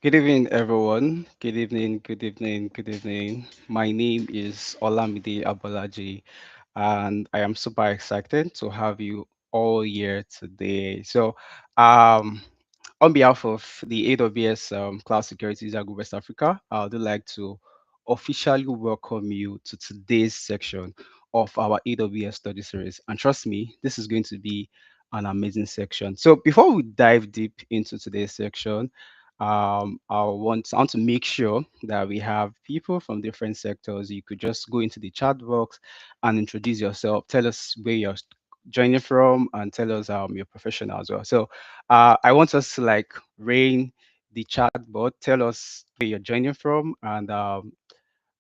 Good evening, everyone. Good evening, good evening, good evening. My name is Olamide Abolaji, and I am super excited to have you all here today. Um, on behalf of the AWS Cloud Security User Group West Africa, I would like to officially welcome you to today's section of our AWS study series. And trust me, this is going to be an amazing section. So before we dive deep into today's section, I want to make sure that we have people from different sectors. You could just go into the chat box and introduce yourself. Tell us where you're joining from and tell us your profession as well. I want us to like rain the chat board. Tell us where you're joining from, and I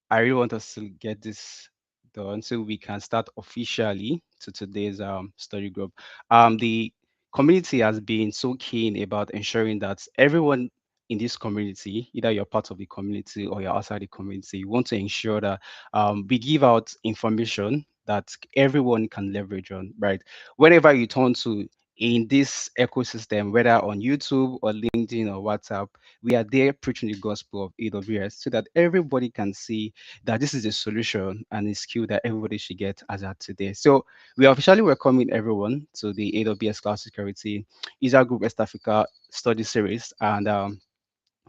really want us to get this done so we can start officially to today's study group. The community has been so keen about ensuring that everyone in this community, either you're part of the community or you're outside the community, we want to ensure that we give out information that everyone can leverage on, right? Whenever you turn to in this ecosystem, whether on YouTube or LinkedIn or WhatsApp, we are there preaching the gospel of AWS so that everybody can see that this is a solution and a skill that everybody should get as at today. So we are officially welcoming everyone to the AWS Cloud Security User Group West Africa study series. And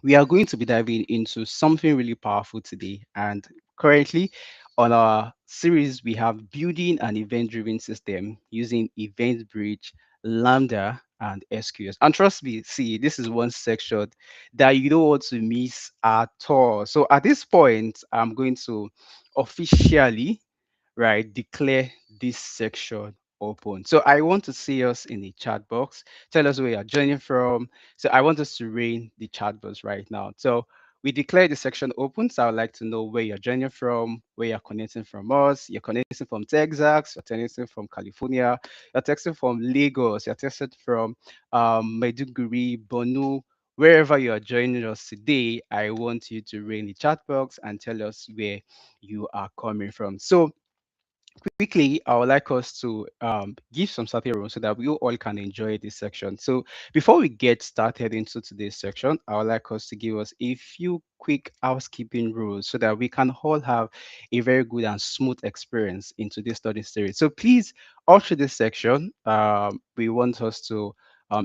we are going to be diving into something really powerful today. And currently on our series, we have building an event-driven system using EventBridge, Lambda, and SQS. And trust me, see, this is one section that you don't want to miss at all. So at this point, I'm going to officially, right, declare this section open. So I want to see us in the chat box. Tell us where you're joining from. So I want us to rain the chat box right now. So we declare the section open. So I would like to know where you're joining from, where you're connecting from us. You're connecting from Texas, you're connecting from California, you're texting from Lagos, you're texting from Maiduguri, Bonu, wherever you are joining us today. I want you to rain the chat box and tell us where you are coming from. So quickly, I would like us to give some starting rules so that we all can enjoy this section. So before we get started into today's section, I would like us to give us a few quick housekeeping rules so that we can all have a very good and smooth experience into this study series. So please, all through this section, we want us to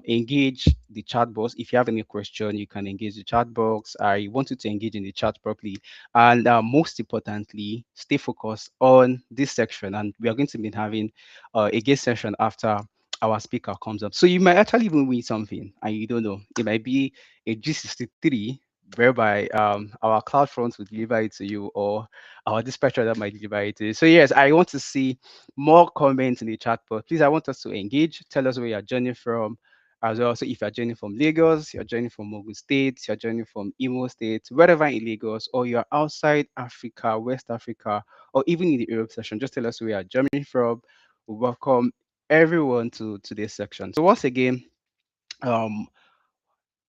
engage the chat box. If you have any question, you can engage the chat box. I want you to engage in the chat properly, and most importantly, stay focused on this section. And we are going to be having a guest session after our speaker comes up. So you might actually even win something and you don't know. It might be a G63 whereby our cloud front will deliver it to you, or our dispatcher that might deliver it to you. So yes, I want to see more comments in the chat, but please, I want us to engage. Tell us where you're joining from as well. So if you're joining from Lagos, you're joining from Ogun State, you're joining from Imo State, wherever in Lagos, or you're outside Africa, West Africa, or even in the Europe section, just tell us where you're joining from. We welcome everyone to today's section. So once again, um,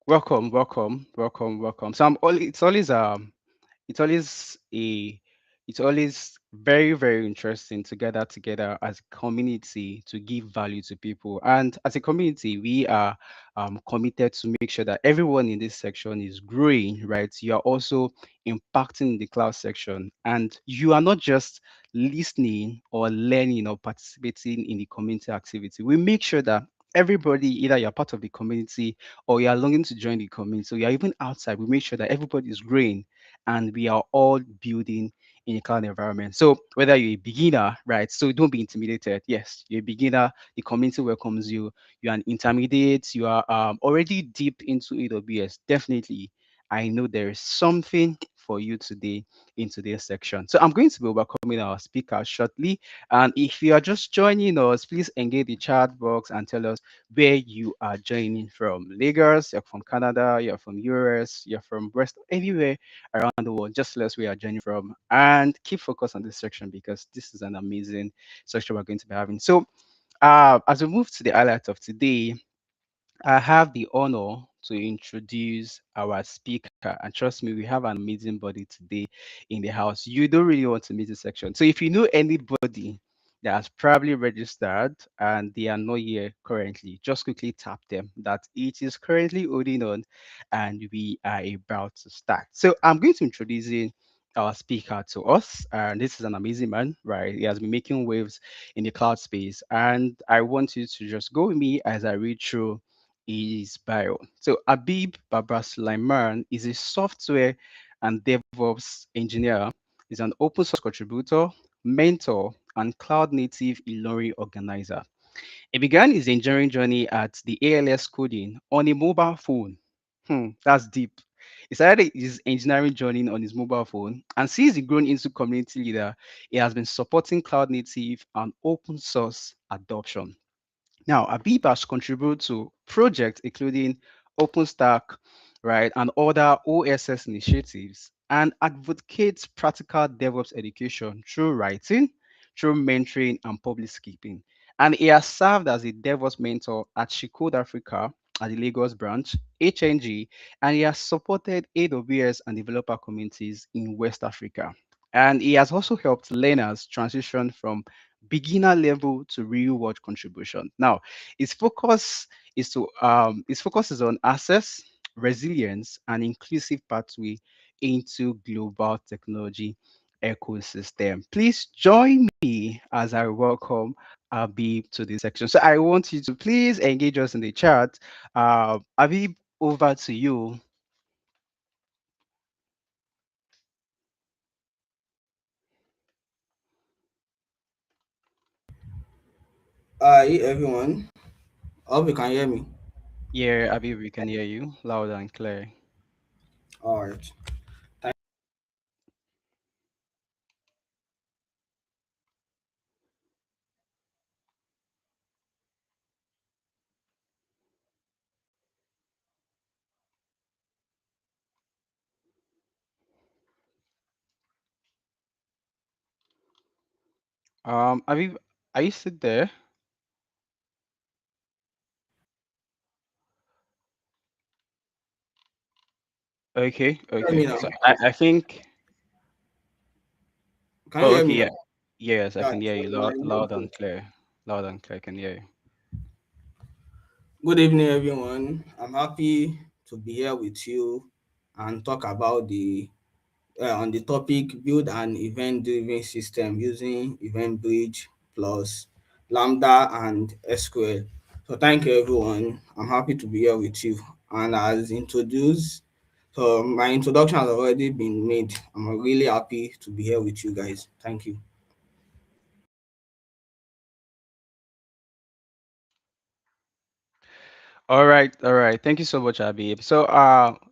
welcome. So it's always a it's always very, very interesting to gather together as a community to give value to people. And as a community, we are committed to make sure that everyone in this section is growing, right? You are also impacting the cloud section, and you are not just listening or learning or participating in the community activity. We make sure that everybody, either you're part of the community or you're longing to join the community, so you're even outside, we make sure that everybody is growing and we are all building in a cloud environment. So whether you're a beginner, right? So don't be intimidated. Yes, you're a beginner. The community welcomes you. You're an intermediate. You are already deep into AWS. Definitely, I know there is something for you today in today's section. So I'm going to be welcoming our speaker shortly. And if you are just joining us, please engage the chat box and tell us where you are joining from. Lagos, you're from Canada, you're from US, you're from West, anywhere around the world. Just let us where you're joining from, and keep focused on this section because this is an amazing section we're going to be having. So as we move to the highlights of today, I have the honor to introduce our speaker. And trust me, we have an amazing body today in the house. You don't really want to miss this section. So if you know anybody that has probably registered and they are not here currently, just quickly tap them that it is currently holding on and we are about to start. So I'm going to introduce our speaker to us. And this is an amazing man, right? He has been making waves in the cloud space. And I want you to just go with me as I read through his bio. So Abib Baba Sulaiman is a software and DevOps engineer. He's an open source contributor, mentor, and cloud native Ilori organizer. He began his engineering journey at the ALS coding on a mobile phone. That's deep. He started his engineering journey on his mobile phone, and since he grown into community leader, he has been supporting cloud native and open source adoption. Now, Abib has contributed to projects including OpenStack, right, and other OSS initiatives, and advocates practical DevOps education through writing, through mentoring, and public speaking. And he has served as a DevOps mentor at Shicode Africa at the Lagos branch, HNG, and he has supported AWS and developer communities in West Africa. And he has also helped learners transition from beginner level to real world contribution. Now, its focus its focus is on access, resilience, and inclusive pathway into global technology ecosystem. Please join me as I welcome Abib to this section. So I want you to please engage us in the chat. Abib, over to you. Hi everyone. Hope you can hear me. Yeah, Abib, we can hear you loud and clear. All right. Abib, are you still there? Okay, Hear me okay. now. So I think. Can you Oh, hear okay, me now? yeah. Yes, I Yeah. can hear you Sorry, my loud network. and clear. Loud and clear, I can hear you. Good evening, everyone. I'm happy to be here with you and talk about the on the topic build an event-driven system using EventBridge plus Lambda and SQL. So thank you, everyone. I'm happy to be here with you. And as introduced, so my introduction has already been made. I'm really happy to be here with you guys. Thank you. All right, all right. Thank you so much, Abib. So,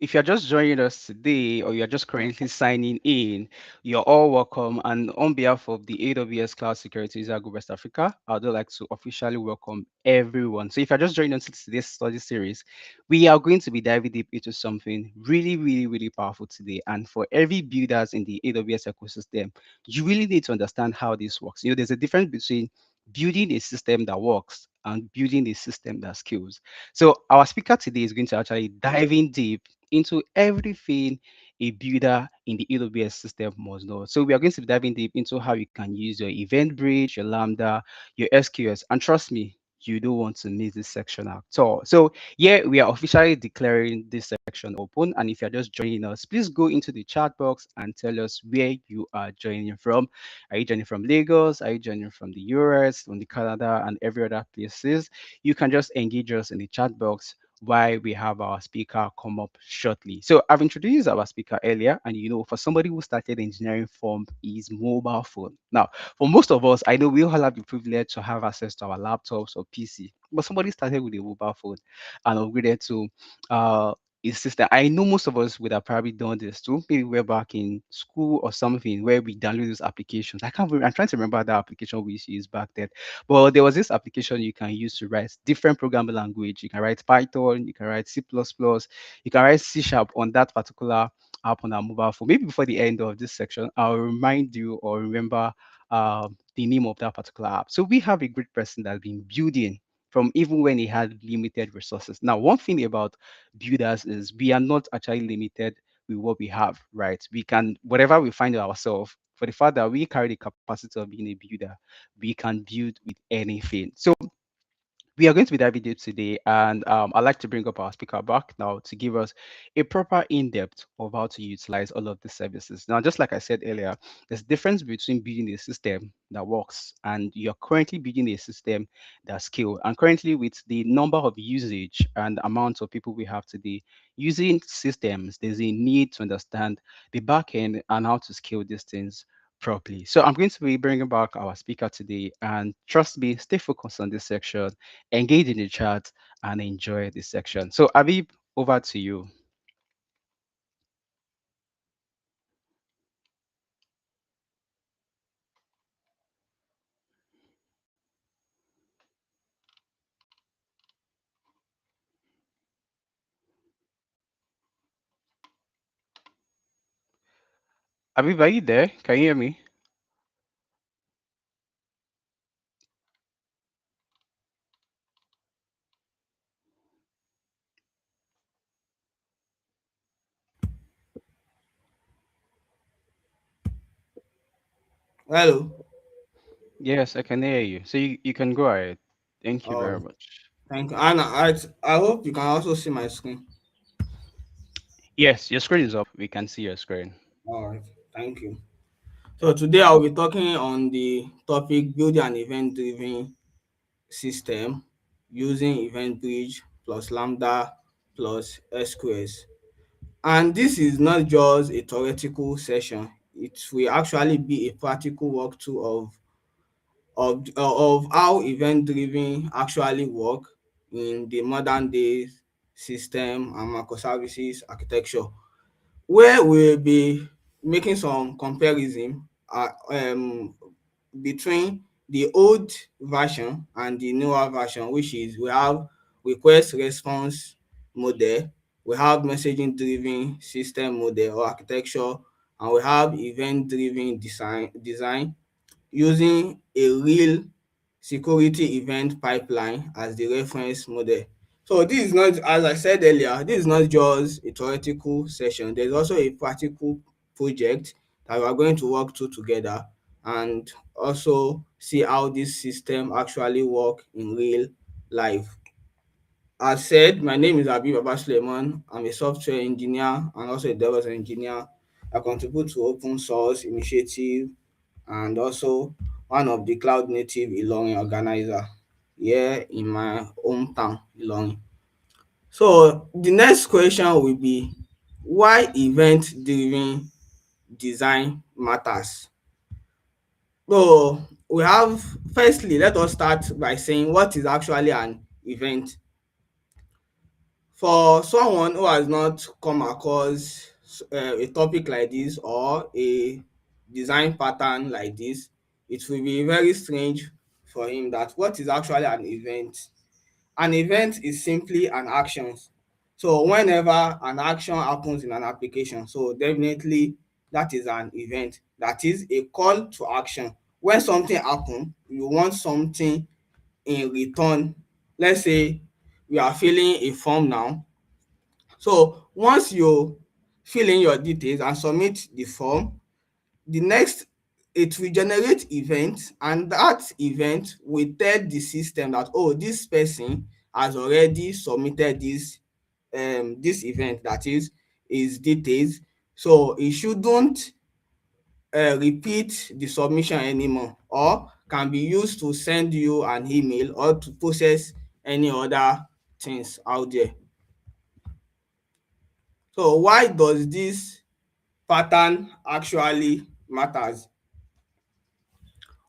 if you're just joining us today or you're just currently signing in, you're all welcome. And on behalf of the AWS Cloud Security User Group West Africa, I'd like to officially welcome everyone. So, if you're just joining us to today's study series, we are going to be diving deep into something really, really, really powerful today. And for every builders in the AWS ecosystem, you really need to understand how this works. There's a difference between building a system that works and building a system that scales. So our speaker today is going to actually dive in deep into everything a builder in the AWS system must know. So we are going to be diving deep into how you can use your event bridge, your Lambda, your SQS, and trust me, you don't want to miss this section at all. So yeah, we are officially declaring this section open. And if you're just joining us, please go into the chat box and tell us where you are joining from. Are you joining from Lagos? Are you joining from the US, from the Canada, and every other places? You can just engage us in the chat box while we have our speaker come up shortly. So I've introduced our speaker earlier, and for somebody who started engineering from his mobile phone. Now, for most of us, I know we all have the privilege to have access to our laptops or PC, but somebody started with a mobile phone and upgraded to his system. I know most of us would have probably done this too. Maybe we're back in school or something where we download these applications. I'm trying to remember that application we used to use back then. But there was this application you can use to write different programming language. You can write Python, you can write C++, you can write C# on that particular app on our mobile phone. Maybe before the end of this section, I'll remind you or remember the name of that particular app. So we have a great person that's been building from even when he had limited resources. Now, one thing about builders is we are not actually limited with what we have, right? We can, whatever we find ourselves, for the fact that we carry the capacity of being a builder, we can build with anything. So we are going to be diving deep today, and I'd like to bring up our speaker back now to give us a proper in-depth of how to utilize all of the services. Now, just like I said earlier, there's a difference between building a system that works and you're currently building a system that's scale. And currently, with the number of usage and amount of people we have today using systems, there's a need to understand the back end and how to scale these things properly. So I'm going to be bringing back our speaker today, and trust me, stay focused on this section, engage in the chat, and enjoy this section. So, Abib, over to you. Abib, are you there? Can you hear me? Hello. Yes, I can hear you. So you can go ahead. Thank you very Oh, much. thank you. And I hope you can also see my screen. Yes, your screen is up. We can see your screen. All right. Thank you. So today I'll be talking on the topic building an event-driven system using EventBridge plus Lambda plus SQS. And this is not just a theoretical session. It will actually be a practical walkthrough of how event-driven actually work in the modern day system and microservices architecture, where we'll be making some comparison between the old version and the newer version, which is we have request response model, we have messaging driven system model or architecture, and we have event driven design using a real security event pipeline as the reference model. So this is not, as I said earlier, this is not just a theoretical session. There's also a practical project that we are going to work through together and also see how this system actually work in real life. As said, my name is Abi Baba Suleiman. I'm a software engineer and also a DevOps engineer. I contribute to open source initiative and also one of the cloud native Ilorin organizer here in my hometown, Ilorin. So the next question will be why event driven design matters. So we have, firstly, let us start by saying what is actually an event. For someone who has not come across a topic like this or a design pattern like this, it will be very strange for him that what is actually an event. An event is simply an action. So whenever an action happens in an application, so definitely that is an event. That is a call to action. When something happen, you want something in return. Let's say we are filling a form now. So once you fill in your details and submit the form, the next, it will generate event, and that event will tell the system that, oh, this person has already submitted this event, that is his details, so he shouldn't repeat the submission anymore, or can be used to send you an email or to process any other things out there. So why does this pattern actually matters?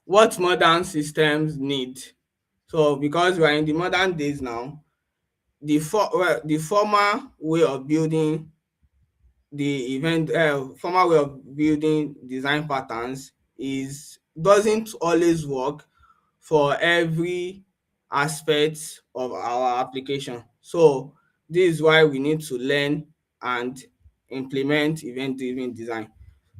What modern systems need? So because we are in the modern days now, the former way of building former way of building design patterns is doesn't always work for every aspect of our application. So this is why we need to learn and implement event-driven design.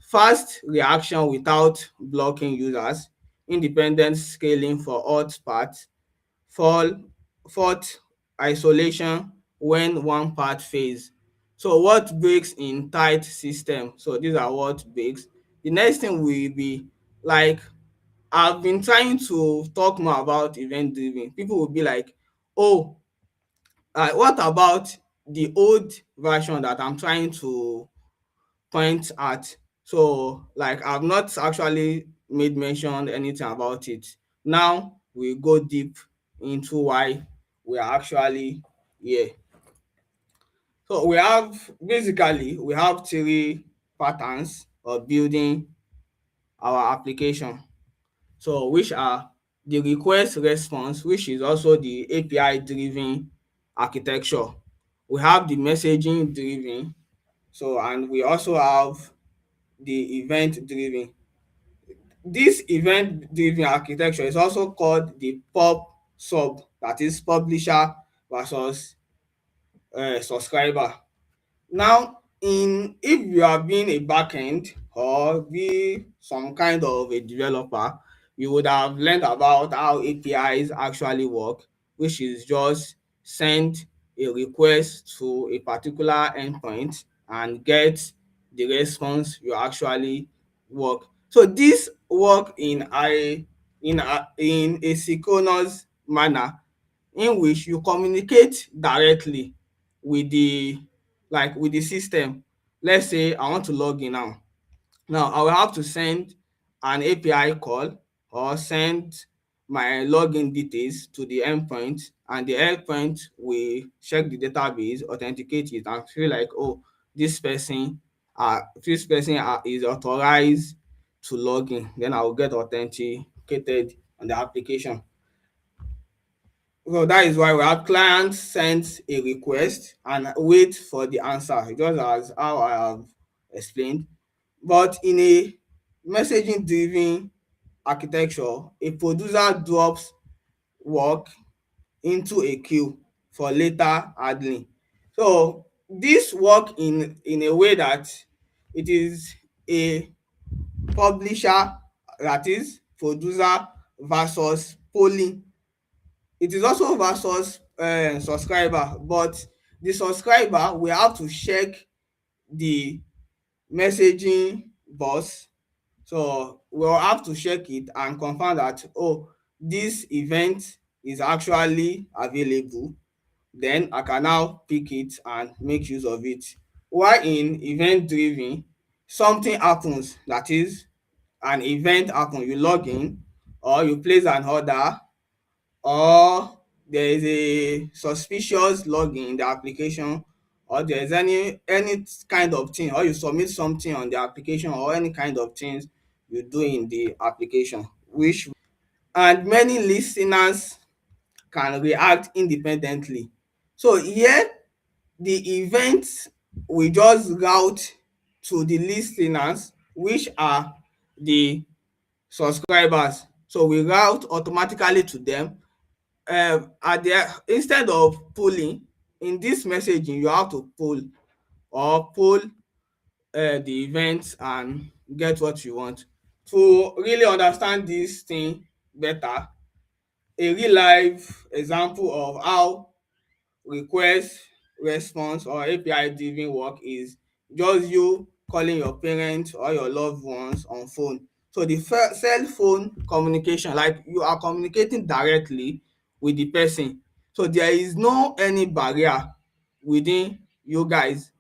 Fast reaction without blocking users, independent scaling for hot parts, fall fault isolation when one part fails. So what breaks in tight system? So these are what breaks. The next thing will be like, I've been trying to talk more about event driven. People will be like, oh, what about the old version that I'm trying to point at? So like, I've not actually made mention anything about it. Now we go deep into why we are actually here. So we have three patterns of building our application. So which are the request response, which is also the API driven architecture. We have the messaging driven, so and we also have the event driven. This event driven architecture is also called the pub sub, that is publisher versus subscriber. Now, in if you are being a backend or be some kind of a developer, you would have learned about how APIs actually work, which is just send a request to a particular endpoint and get the response you actually work. So this work in a synchronous manner, in which you communicate directly with the system. Let's say I want to log in now. Now I will have to send an API call or send my login details to the endpoint, and the endpoint will check the database, authenticate it, and feel like, oh, this person is authorized to log in. Then I will get authenticated on the application. So that is why we have client sends a request and wait for the answer, just as how I have explained. But in a messaging driven architecture, a producer drops work into a queue for later handling. So this work in a way that it is a publisher, that is producer versus polling. It is also versus subscriber, but the subscriber will have to check the messaging bus. So we'll have to check it and confirm that, oh, this event is actually available. Then I can now pick it and make use of it. While in event driven, something happens, that is an event happen, you log in or you place an order, or there is a suspicious login in the application, or there is any kind of thing, or you submit something on the application, or any kind of things you do in the application, which and many listeners can react independently. So here the event will just route to the listeners, which are the subscribers. So we route automatically to them. At the instead of polling, in this messaging you have to poll the event and get what you want. To really understand this thing better, a real life example of how request response or API driven work is just you calling your parents or your loved ones on phone. So the cell phone communication, like you are communicating directly with the person. So there is no any barrier within you guys.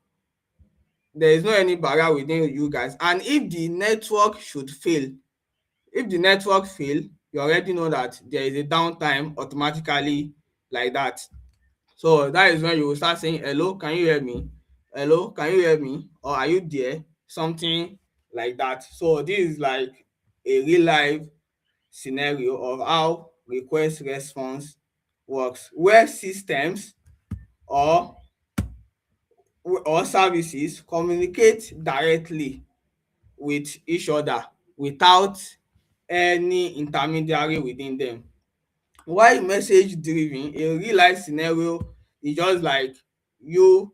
There is no any barrier within you guys. And if the network should fail, if the network fail, you already know that there is a downtime automatically like that. So that is when you will start saying, hello, can you hear me? Hello, can you hear me? Or are you there? Something like that. So this is like a real life scenario of how request response works, where systems or services communicate directly with each other without any intermediary within them. While message driven, a real life scenario is just like you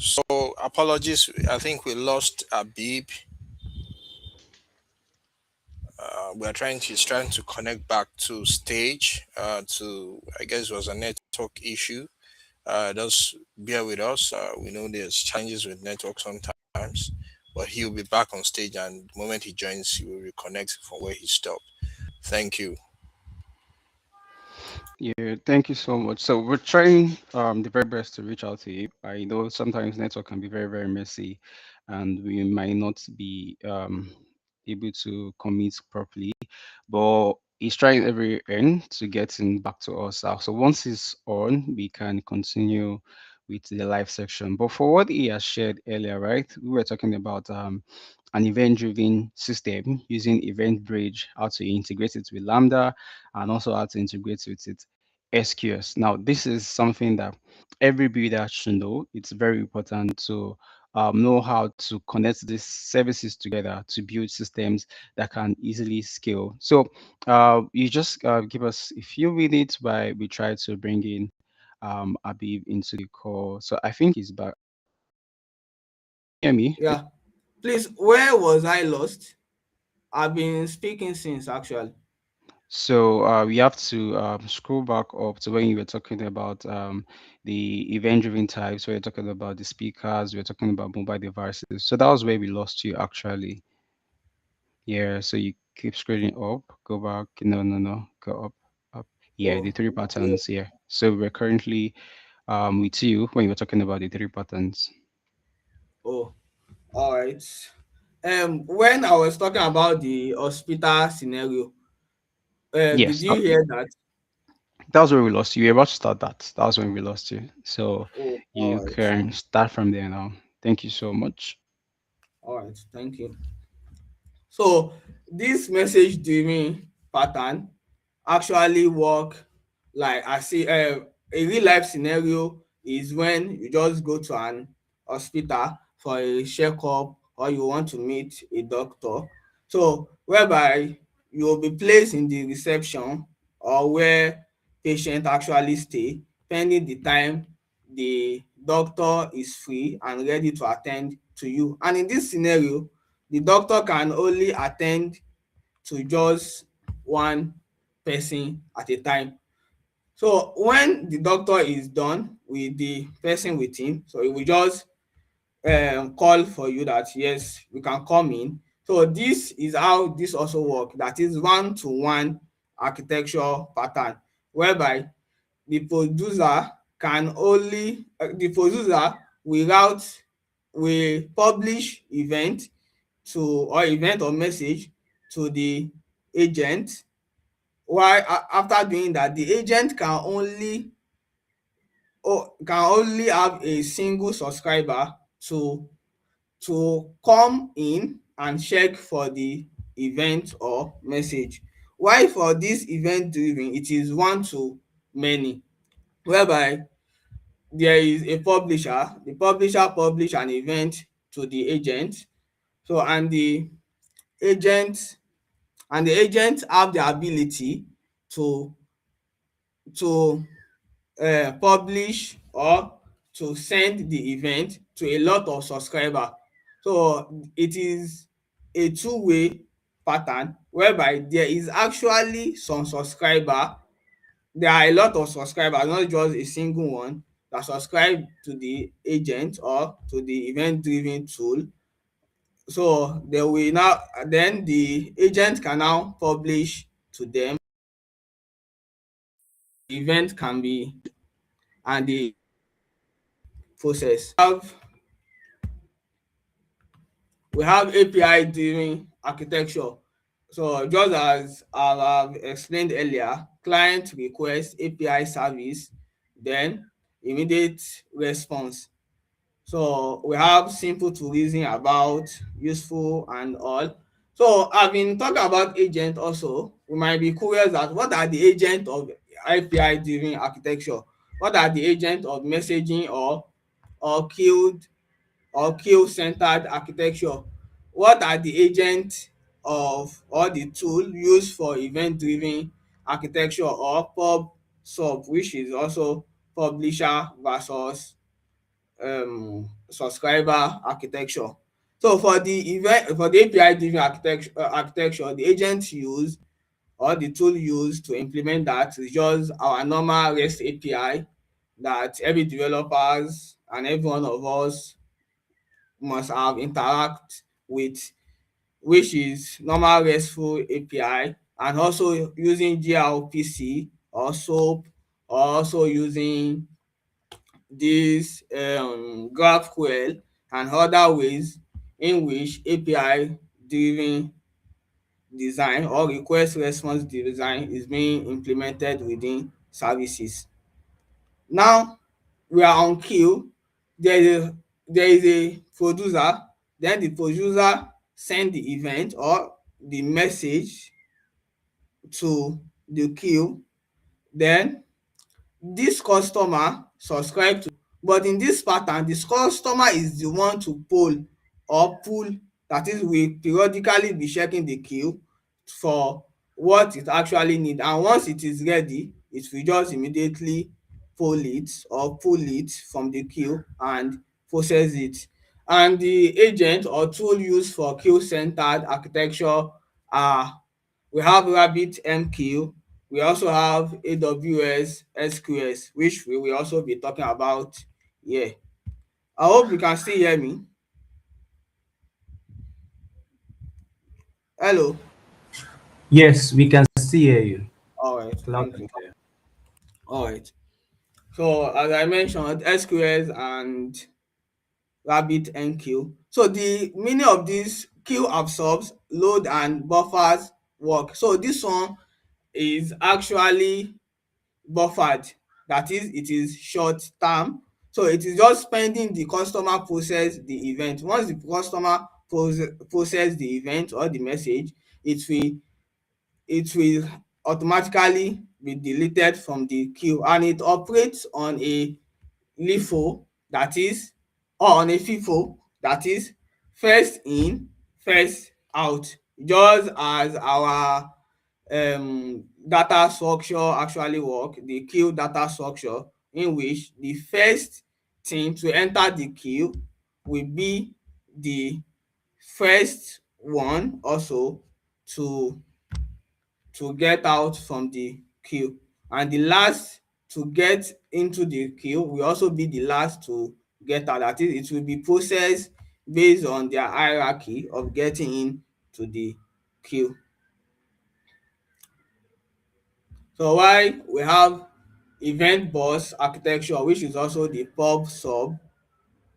So apologies. I think we lost Abib. We are trying to he's trying to connect back to stage. To I guess it was a network issue. Just bear with us. We know there's challenges with network sometimes, but he'll be back on stage, and the moment he joins, he will reconnect from where he stopped. Thank you. Yeah, thank you so much. So we're trying the very best to reach out to you. I know sometimes network can be very, very messy and we might not be able to commit properly, but he's trying every end to get in back to us. So once he's on, we can continue with the live section. But for what he has shared earlier, right? We were talking about an event-driven system using EventBridge, how to integrate it with Lambda and also how to integrate with it SQS. Now, this is something that every builder should know. It's very important to know how to connect these services together to build systems that can easily scale. So, you just give us a few minutes while we try to bring in Abib into the call. So, I think he's back. Hear me? Yeah. Please, where was I lost? I've been speaking since actually. So we have to scroll back up to when you were talking about the event-driven types, where you're talking about the speakers, we're talking about mobile devices. So that was where we lost you actually. Yeah, so you keep scrolling up, go back. No, no, no, go up, up. Yeah, the Oh, three yeah. patterns. Yeah. So we're currently with you when you were talking about the three patterns. Oh, all right. When I was talking about the hospital scenario, did Yes, you hear that? that was where we lost you. You were about to start that. That was when we lost you. So Oh, you can start from there now. Thank you so much. all right. Thank you. So this message driven pattern actually work like I see a real life scenario is when you just go to an hospital for a checkup or you want to meet a doctor. So whereby you will be placed in the reception or where patient actually stay pending the time the doctor is free and ready to attend to you. And in this scenario, the doctor can only attend to just one person at a time. So when the doctor is done with the person with him, so he will just call for you that yes, you can come in. So this is how this also work. That is one-to-one architecture pattern whereby the producer can only the producer will route will publish event to or event or message to the agent, while after doing that the agent can only have a single subscriber to come in and check for the event or message. While for this event driven it is one to many, whereby there is a publisher, the publisher publish an event to the agent, so agent and the agent have the ability to to publish or to send the event to a lot of subscriber. So it is a two-way pattern whereby there is actually some subscriber, there are a lot of subscribers, not just a single one that subscribe to the agent or to the event driven tool. So they will now then the agent can now publish to them, the event can be and the process. We have API driven architecture. So just as I have explained earlier, client request API service, then immediate response. So we have simple to reason about, useful and all. So I've been talking about agent also. We might be curious that what are the agent of API driven architecture? What are the agent of messaging or queued or queue centered architecture? What are the agent of or the tool used for event driven architecture or pub sub, which is also publisher versus subscriber architecture. So for the API driven architecture, the agent used or the tool used to implement that is just our normal REST API that every developers and every one of us must have interact with, which is normal RESTful API, and also using gRPC or SOAP, or also using this GraphQL and other ways in which API driven design or request response design is being implemented within services. Now we are on queue. There is a producer, then the producer send the event or the message to the queue, then this customer subscribe to, but in this pattern this customer is the one to poll or pull, that is will periodically be checking the queue for what it actually need, and once it is ready it will just immediately poll it or pull it from the queue and process it. And the agent or tool used for queue centered architecture are, we have RabbitMQ, we also have AWS SQS, which we will also be talking about here. I hope you can still hear me. Hello. Yes, we can still hear you All right, loud thank and you. clear. All right. So as I mentioned, SQS and RabbitMQ. So the meaning of this: queue absorbs, load and buffers work. So this one is actually buffered, that is it is short term, so it is just pending the customer process the event. Once the customer process the event or the message, it will automatically be deleted from the queue, and it operates on a LIFO, that is, or on a FIFO, that is first in first out, just as our data structure actually work, the queue data structure, in which the first thing to enter the queue will be the first one also to get out from the queue, and the last to get into the queue will also be the last to get out. That is, it will be processed based on their hierarchy of getting in to the queue. So why we have event bus architecture, which is also the pub sub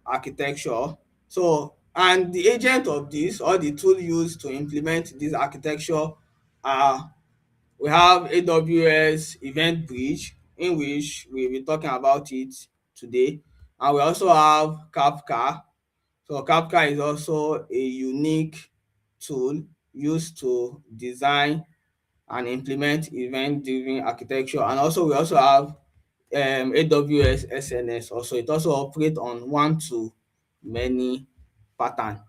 architecture. So, and the agent of this or the tool used to implement this architecture are, we have AWS EventBridge, in which we'll be talking about it today, and we also have Kafka. So Kafka is also a unique tool used to design and implement event-driven architecture. And also we also have AWS SNS also. It also operate on one-to-many pattern.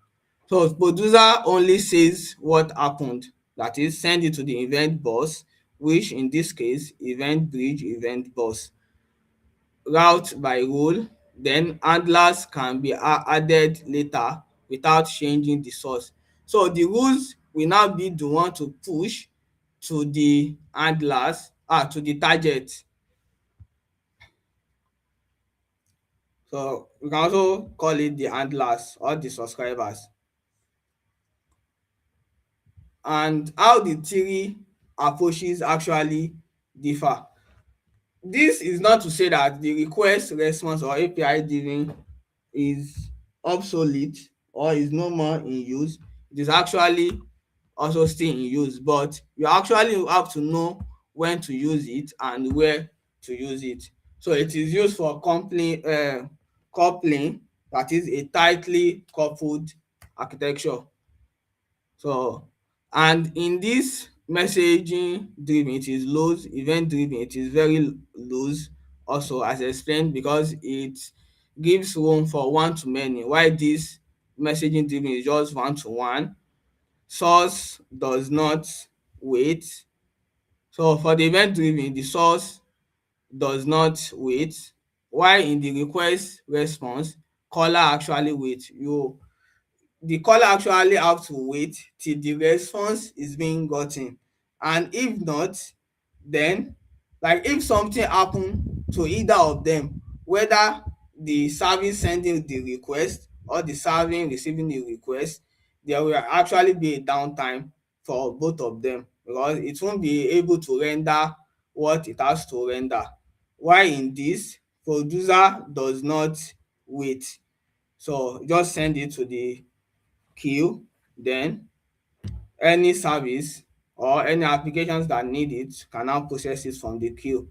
So producer only says what happened, that is send it to the event bus, which in this case EventBridge event bus. Route by rule, then handlers can be added later without changing the source. So the rules will now be the one to push to the handlers, to the target. So we can also call it the handlers or the subscribers. And how the theory approaches actually differ. This is not to say that the request response or API driven is obsolete or is no more in use. It is actually also still in use, but you actually have to know when to use it and where to use it. So it is used for coupling, that is a tightly coupled architecture. So, and in this messaging driven, it is loose, event driven, it is very loose also, as explained, because it gives room for one to many, while this messaging driven is just one to one. Source does not wait. So for the event driven, the source does not wait, while in the request response, caller actually wait. The caller actually have to wait till the response is being gotten, and if not, then like if something happen to either of them, whether the service sending the request or the serving receiving the request, there will actually be a downtime for both of them because it won't be able to render what it has to render. Why in this, producer does not wait, so just send it to the queue, then any service or any applications that need it can now process it from the queue.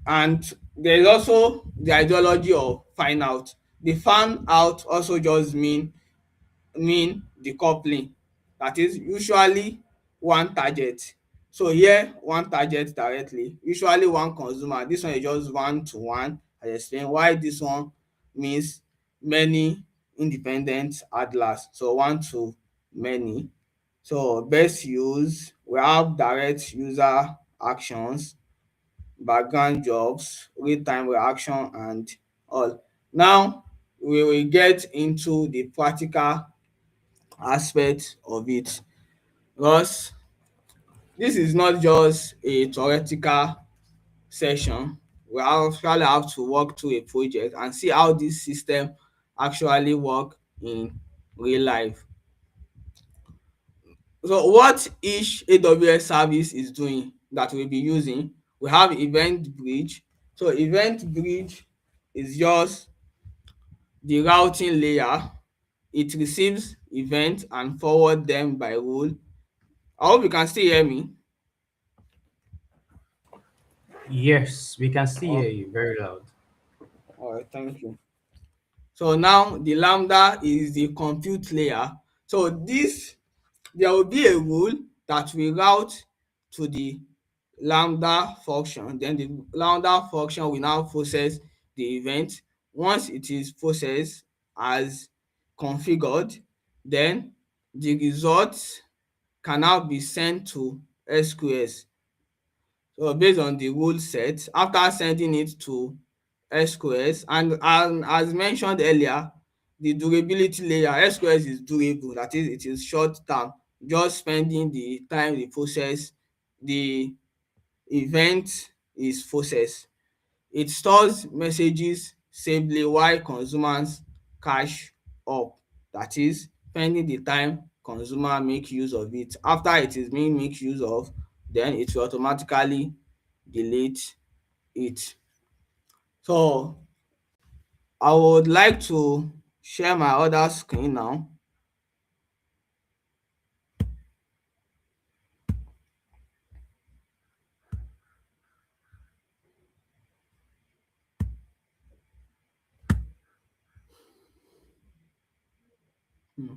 And there is also the ideology of fan out. The fan out also just mean decoupling, that is usually one target. So here one target directly, usually one consumer. This one is just one to one. I explain why this one means many independent handlers. So one to many. So best use, we have direct user actions, background jobs, real-time reaction and all. Now we will get into the practical aspect of it, because this is not just a theoretical session. We actually have to work through a project and see how this system actually work in real life. So what each AWS service is doing that we'll be using, we have EventBridge. So EventBridge is just the routing layer. It receives events and forward them by rule. I hope you can still hear me. Yes, we can still Oh, hear you very loud. all right, thank you. So now the Lambda is the compute layer. So this, there will be a rule that will route to the Lambda function. Then the Lambda function will now process the event. Once it is processed as configured, then the results can now be sent to SQS. So based on the rule set, after sending it to SQS, and as mentioned earlier, the durability layer, SQS is durable, that is it is short term, just spending the time the process the event is processed. It stores messages safely while consumers cache up, that is pending the time consumer make use of it. After it is being make use of, then it will automatically delete it. So I would like to share my other screen now. Hmm.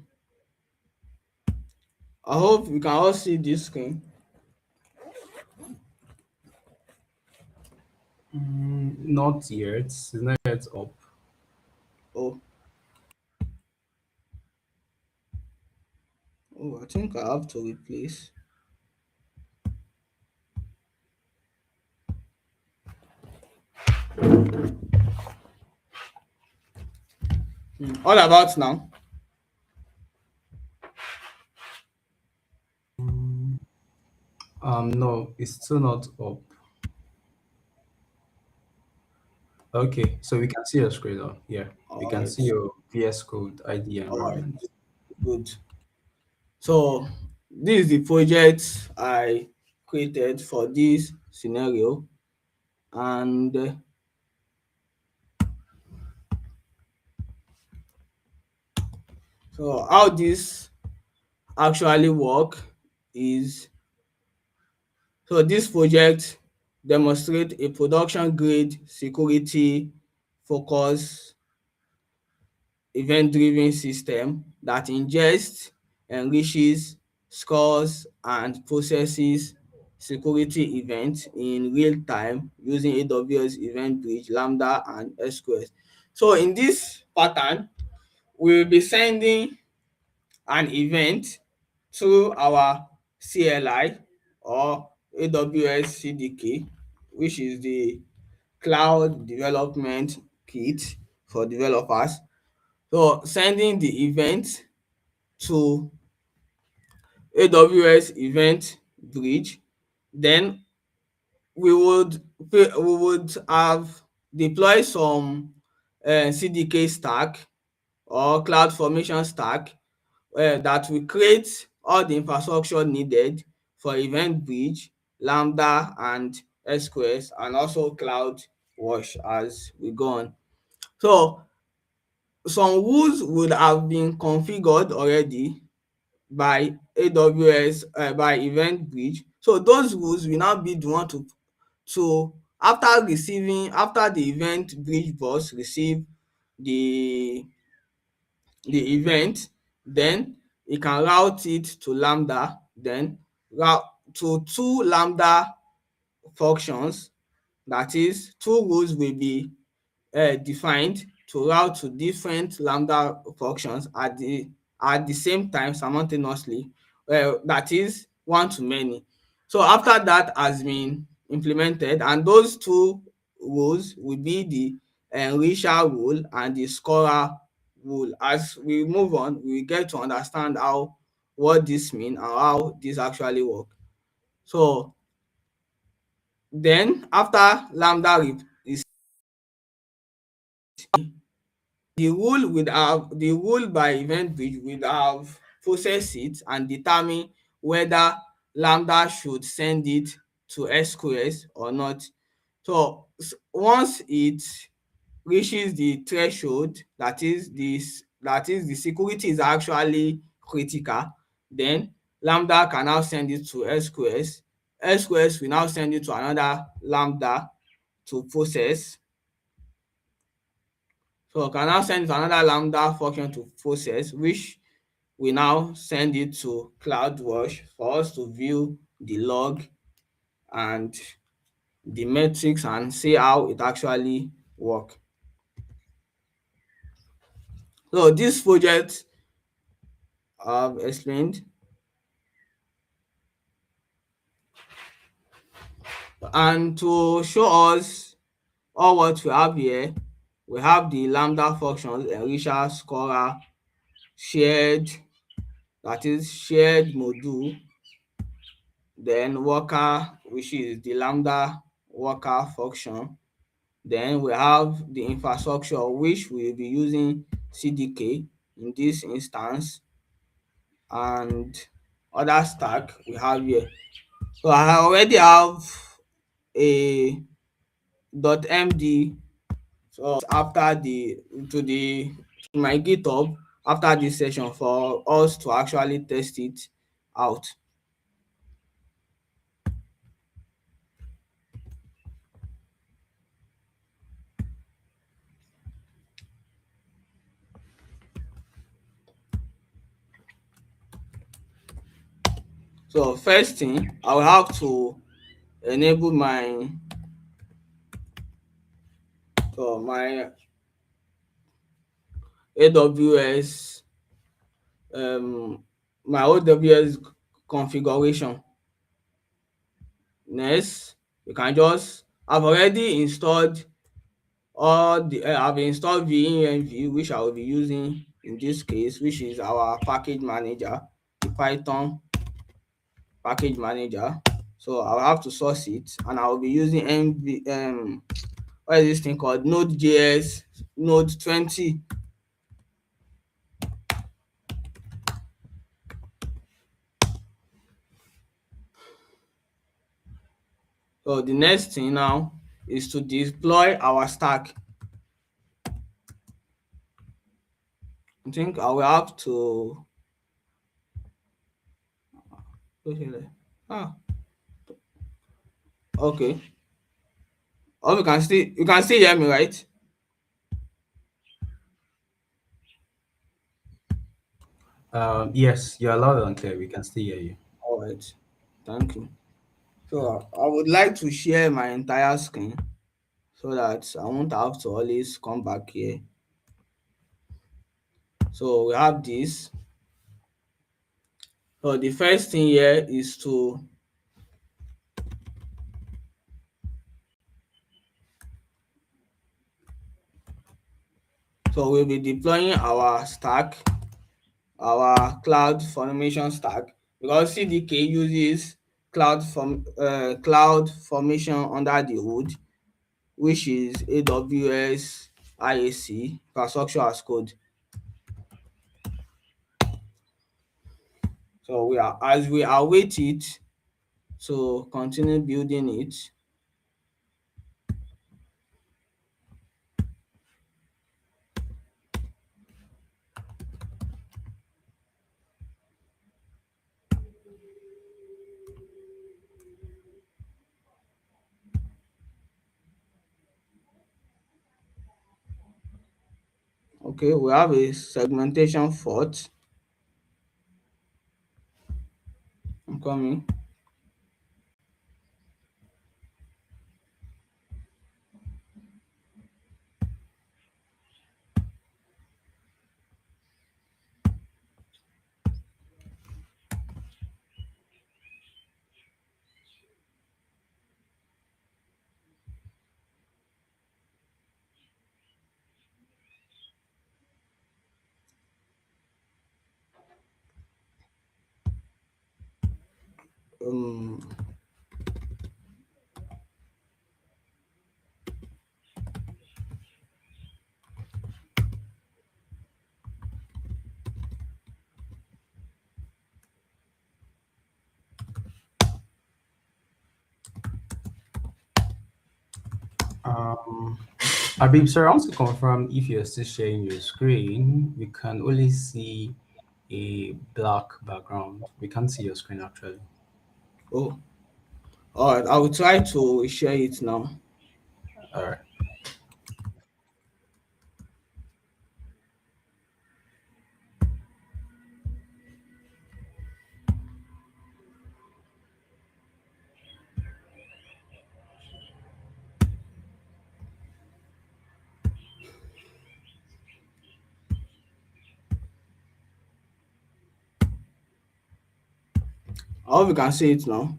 I hope you can all see this screen. Not yet. It's not yet up. Oh, I think I have to replace. All about now. No, it's still not up. Okay, so we can see your screen now. Yeah, we All can right, see your VS Code ID all right, environment. good. So this is the project I created for this scenario, and so how this actually work is, so this project demonstrate a production grade security focused event driven system that ingests, enriches, scores and processes security events in real time using AWS EventBridge, Lambda and SQS. So in this pattern, we will be sending an event through our CLI or AWS CDK, which is the Cloud Development Kit for developers. So sending the event to AWS Event Bridge, then we would have deploy some CDK stack or cloud formation stack that will create all the infrastructure needed for EventBridge, Lambda and SQS, and also CloudWatch as we go on. So some rules would have been configured already by AWS by EventBridge. So those rules will now be the one to after the EventBridge bus receive the event, then e can route it to Lambda, then route to two Lambda functions, that is two rules will be defined to route to different Lambda functions at the same time simultaneously, that is one to many. So after that has been implemented, and those two rules will be the enricher rule and the scorer rule. As we move on, we get to understand what this mean and how this actually work. So then after Lambda is the rule by EventBridge will have process it and determine whether Lambda should send it to SQS or not. So once it reaches the threshold, that is the security is actually critical, then Lambda can now send it to SQS. SQS will now send it to another Lambda to process. So I can now send it to another Lambda function to process, which we now send it to CloudWatch for us to view the log and the metrics and see how it actually work. So this project I've explained, and to show us all what we have here, we have the Lambda functions, enricher, scorer, shared, that is shared module, then worker, which is the Lambda worker function. Then we have the infrastructure, which we will be using CDK in this instance, and other stack we have here. So I already have a .md. So after to my GitHub after this session for us to actually test it out. So first thing, I will have to enable my AWS my AWS configuration. Next, you can just I've already installed I've installed venv, which I will be using in this case, which is our package manager, the Python package manager. So I'll have to source it, and I will be using what is this thing called, Node.js Node 20. So the next thing now is to deploy our stack. I think I will have to okay. Oh, you can still hear me, right? Yes, you're loud and clear. We can still hear you. All right. Thank you. So I would like to share my entire screen so that I won't have to always come back here. So we have this. So the first thing here is to So we'll be deploying our stack, our cloud formation stack, because CDK uses cloud formation under the hood, which is AWS IAC, infrastructure as code. So as we await it to continue building it, okay, we have a segmentation fault. I'm coming. Um, Um, Abib, sir, I want to confirm if you're still sharing your screen. We can only see a black background. We can't see your screen actually. oh, all right, I will try to share it now. All right. I hope you can see it now.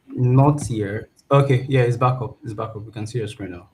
Not here. Okay, yeah, it's back up. It's back up. We can see your screen now.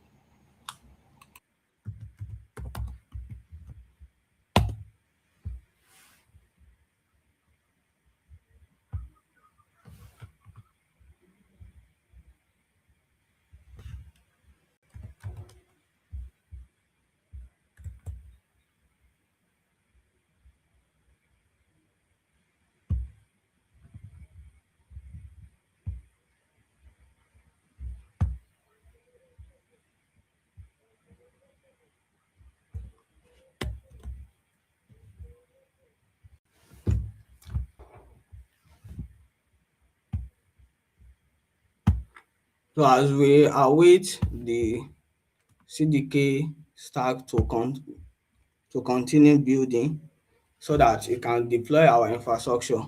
So as we await the CDK stack to continue building so that it can deploy our infrastructure.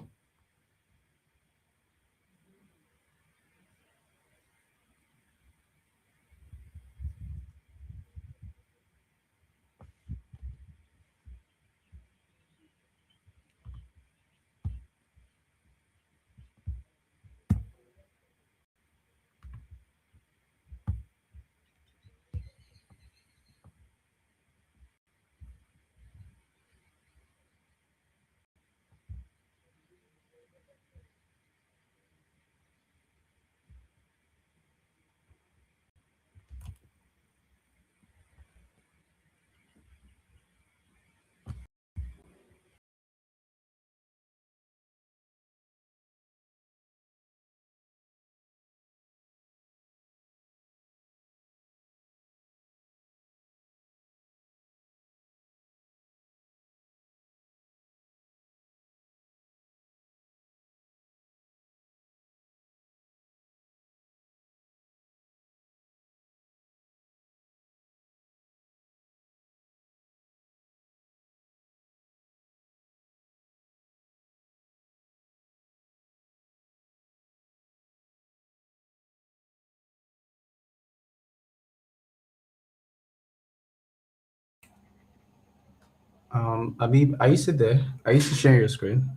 Abib, are you still there? Are you still sharing your screen?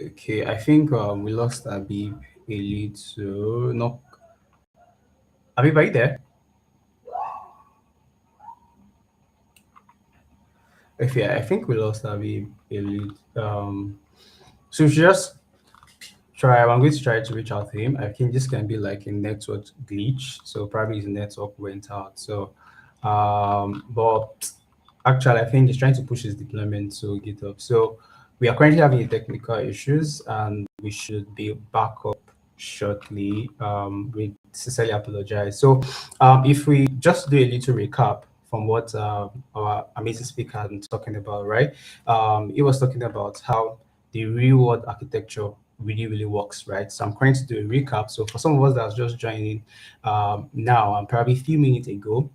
Okay, I think we lost Abib a little. No, Abib, are you there? Okay, I think we lost Abib a little. So we should just try. I'm going to try to reach out to him. I think this can be like a network glitch. So probably his network went out. So, but actually, I think he's trying to push his deployment to GitHub. So we are currently having technical issues, and we should be back up shortly. We sincerely apologize. So, if we just do a little recap from what our amazing speaker has been talking about, right? He was talking about how the real world architecture really works, right? So I'm trying to do a recap. So for some of us that's just joining now and probably a few minutes ago,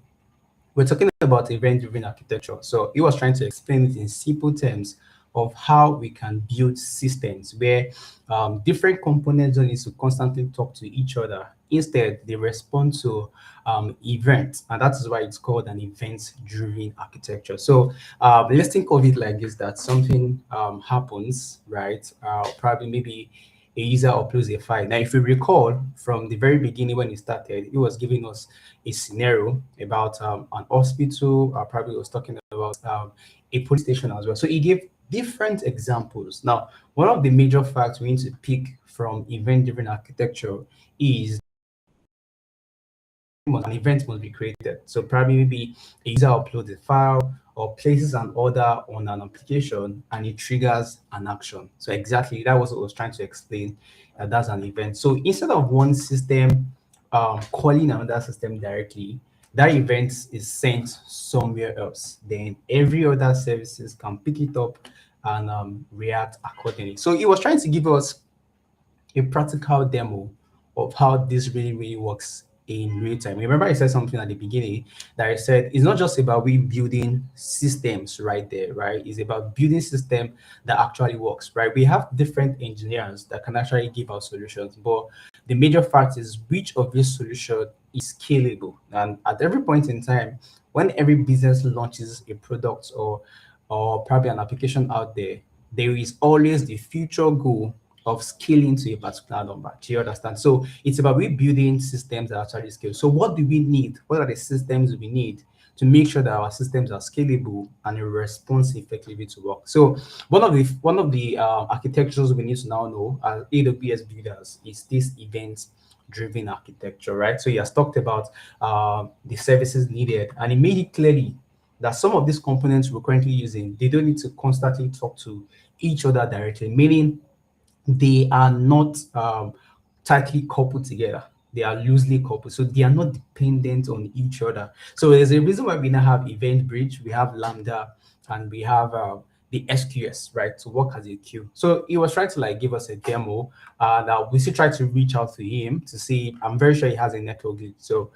we're talking about event-driven architecture. So he was trying to explain it in simple terms of how we can build systems where different components don't need to constantly talk to each other. Instead, they respond to events, and that is why it's called an event-driven architecture. So let's think of it like this: that something happens, right? Probably maybe a user uploads a file. Now, if you recall from the very beginning when it started, it was giving us a scenario about an hospital. Probably was talking about a police station as well. So he gave different examples. Now, one of the major facts we need to pick from event-driven architecture is an event must be created. So probably maybe a user uploads a file or places an order on an application and it triggers an action. So exactly that was what I was trying to explain. That's an event. So instead of one system calling another system directly, that event is sent somewhere else. Then every other services can pick it up and react accordingly. So he was trying to give us a practical demo of how this really works in real time. Remember, I said something at the beginning that I said it's not just about we building systems right there, right? It's about building system that actually works, right? We have different engineers that can actually give us solutions, but the major fact is which of these solutions is scalable. And at every point in time, when every business launches a product or probably an application out there, there is always the future goal of scaling to a particular number. Do you understand? So it's about rebuilding systems that actually scale. So what do we need? What are the systems we need to make sure that our systems are scalable and respond effectively to work? So one of the architectures we need to now know as AWS builders is this event-driven architecture, right? So he has talked about the services needed, and he made it clearly that some of these components we're currently using, they don't need to constantly talk to each other directly, meaning they are not tightly coupled together. They are loosely coupled. So they are not dependent on each other. So there's a reason why we now have EventBridge, we have Lambda, and we have the SQS, right, to work as a queue. So he was trying to like give us a demo. Now we still try to reach out to him to see. I'm very sure he has a network glitch. So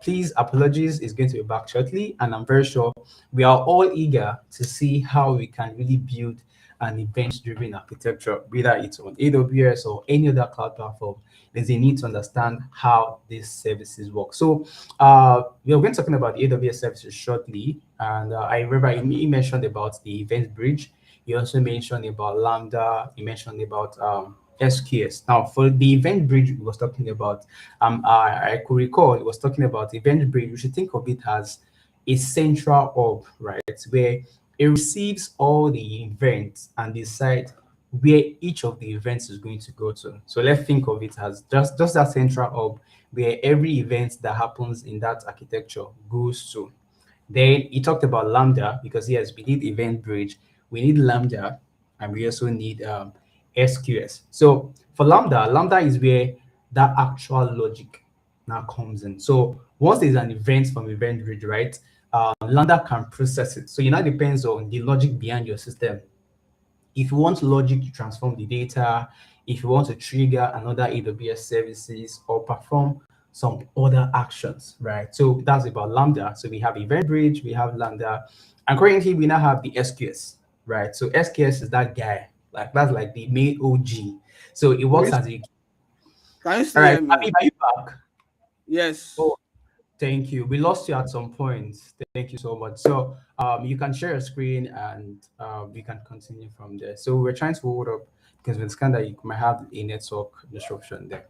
please, apologies, is going to be back shortly. And I'm very sure we are all eager to see how we can really build an event-driven architecture, whether it's on AWS or any other cloud platform. There's a need to understand how these services work. So we are going to talking about the AWS services shortly, and I remember he mentioned about the Event Bridge. He also mentioned about Lambda. He mentioned about SQS. Now, for the Event Bridge, we was talking about. I could recall it was talking about Event Bridge. We should think of it as a central hub, right, where it receives all the events and decide where each of the events is going to go to. So let's think of it as just that central hub where every event that happens in that architecture goes to. Then he talked about Lambda because yes, we need Event Bridge, we need Lambda, and we also need SQS. So for Lambda, Lambda is where that actual logic now comes in. So once there's an event from Event Bridge, right, Lambda can process it. So it now depends on the logic behind your system. If you want logic to transform the data, if you want to trigger another AWS services or perform some other actions, right? So that's about Lambda. So we have Event Bridge, we have Lambda, and currently we now have the SQS, right? So SQS is that guy, like that's like the main OG. So it works as a. Can you All still right, hear me? Abby, are you back? Yes. Oh, thank you. We lost you at some point. Thank you so much. So you can share your screen and we can continue from there. So we're trying to hold up because with scan that you might have a network disruption there.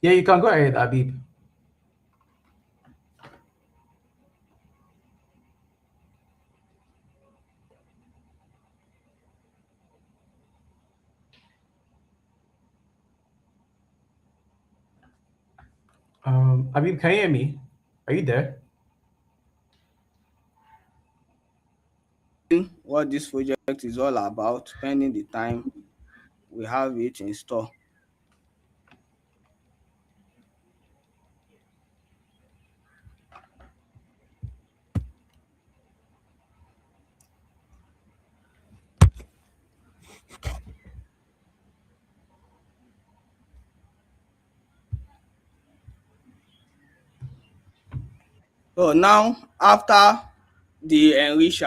Yeah, you can go ahead, Abib. Abib, can you hear me? Are you there? What this project is all about, spending the time we have it in store. So now, after the enrich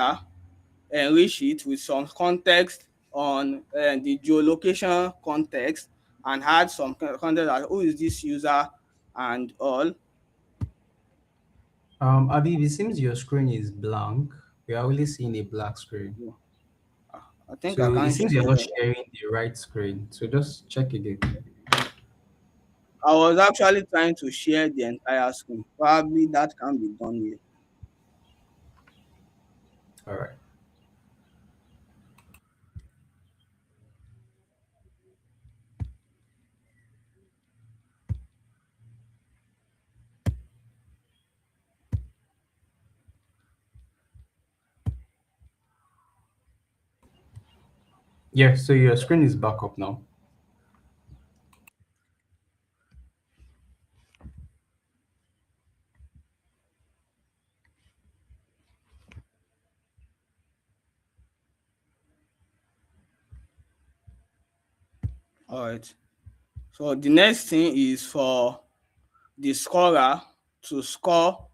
it with some context on the geolocation context, and add some context like who is this user and all. Abib, it seems your screen is blank. We are only seeing a black screen. I think I So it can seems you're not share. sharing the right screen. So just check again. I was actually trying to share the entire screen. Probably that can be done here. All right. Yeah, so your screen is back up now. All right. So the next thing is for the scorer to score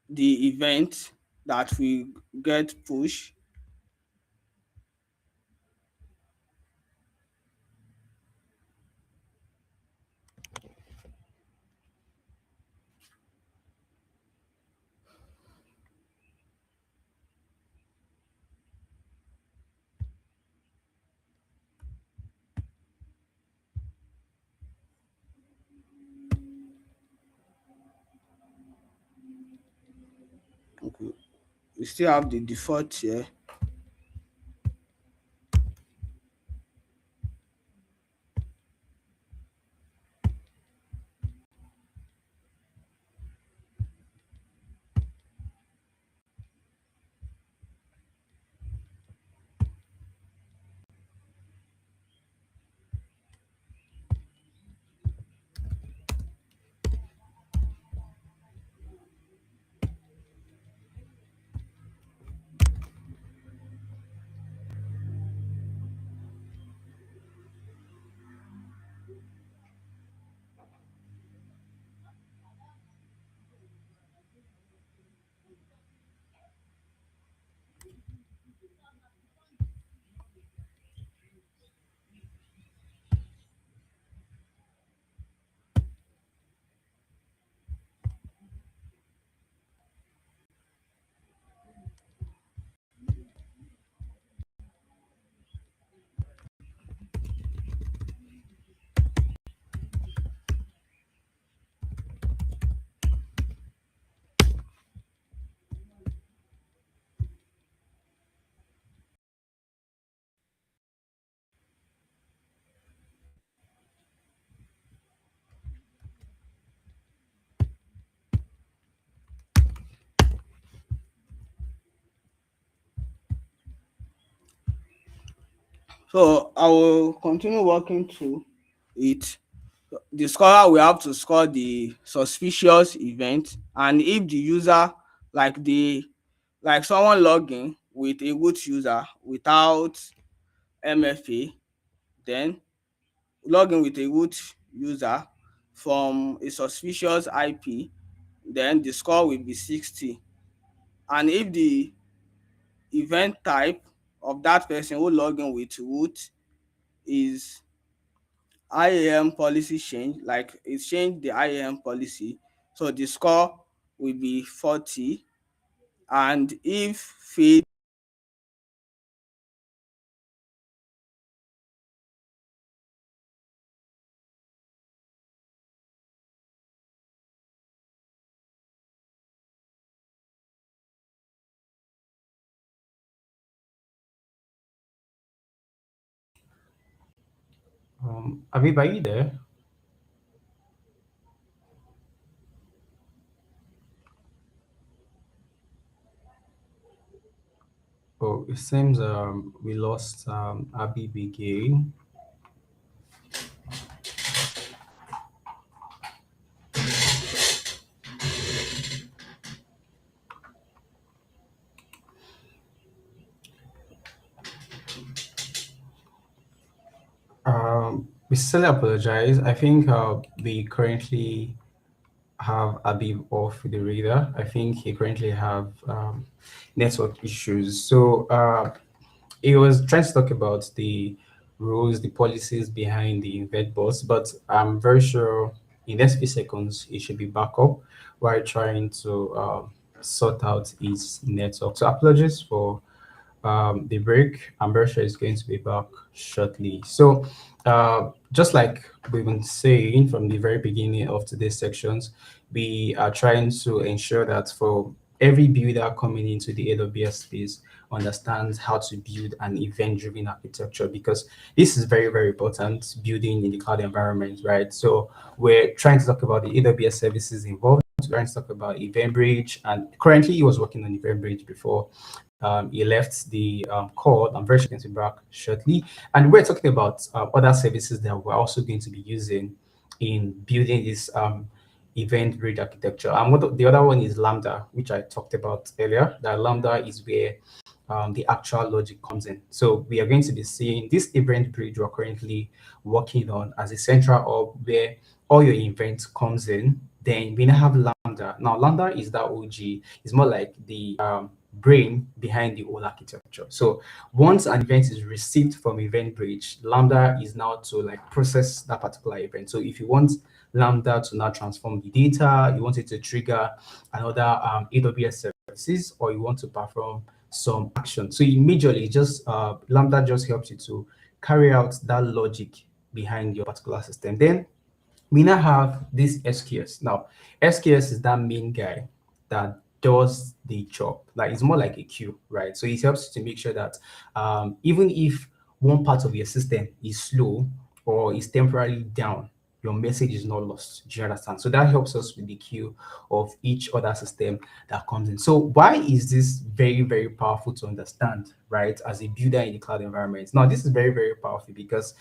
the event that will get pushed. Okay. We still have the default here. So I will continue working through it. The scorer will have to score the suspicious event, and if the user, like someone login with a root user without MFA, then login with a root user from a suspicious IP, then the score will be 60. And if the event type of that person who login with root is IAM policy change, like it changed the IAM policy, so the score will be 40, and if feed Abib, are you there? Oh, it seems we lost Abib again. We sincerely apologize. I think we currently have Abib off the radar. I think he currently have network issues. So he was trying to talk about the rules, the policies behind the event boss, but I'm very sure in the next few seconds he should be back up while trying to sort out his network. So apologies for the break. I'm very sure it's going to be back shortly. So, just like we've been saying from the very beginning of today's sections, we are trying to ensure that for every builder coming into the AWS space understands how to build an event-driven architecture, because this is very, very important building in the cloud environment, right? So we're trying to talk about the AWS services involved. We're trying to talk about EventBridge, and currently he was working on EventBridge before he left the call. I'm very sure he's going to be back shortly. And we're talking about other services that we're also going to be using in building this event bridge architecture. And the other one is Lambda, which I talked about earlier. That Lambda is where the actual logic comes in. So we are going to be seeing this event bridge we're currently working on as a central hub where all your events comes in. Then we now have Lambda. Now Lambda is that OG. It's more like the brain behind the whole architecture. So once an event is received from EventBridge, Lambda is now to like process that particular event. So if you want Lambda to now transform the data, you want it to trigger another AWS services, or you want to perform some action. So immediately just Lambda just helps you to carry out that logic behind your particular system. Then we now have this SQS. Now, SQS is that main guy that does the job. Like it's more like a queue, right? So it helps to make sure that even if one part of your system is slow or is temporarily down, your message is not lost. Do you understand? So that helps us with the queue of each other system that comes in. So why is this very, very powerful to understand, right? As a builder in the cloud environment. Now, this is very, very powerful because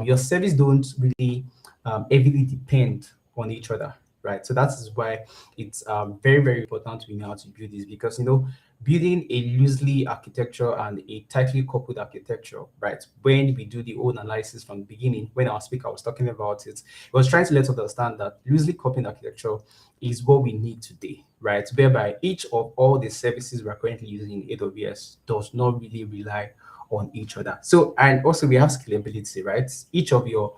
your service don't really heavily depend on each other, right? So that is why it's very, very important we know how to build this, because, you know, building a loosely architecture and a tightly coupled architecture, right? When we do the old analysis from the beginning, when our speaker was talking about it, he was trying to let us understand that loosely coupled architecture is what we need today, right? Whereby each of all the services we're currently using in AWS does not really rely on each other. So, and also we have scalability, right? Each of your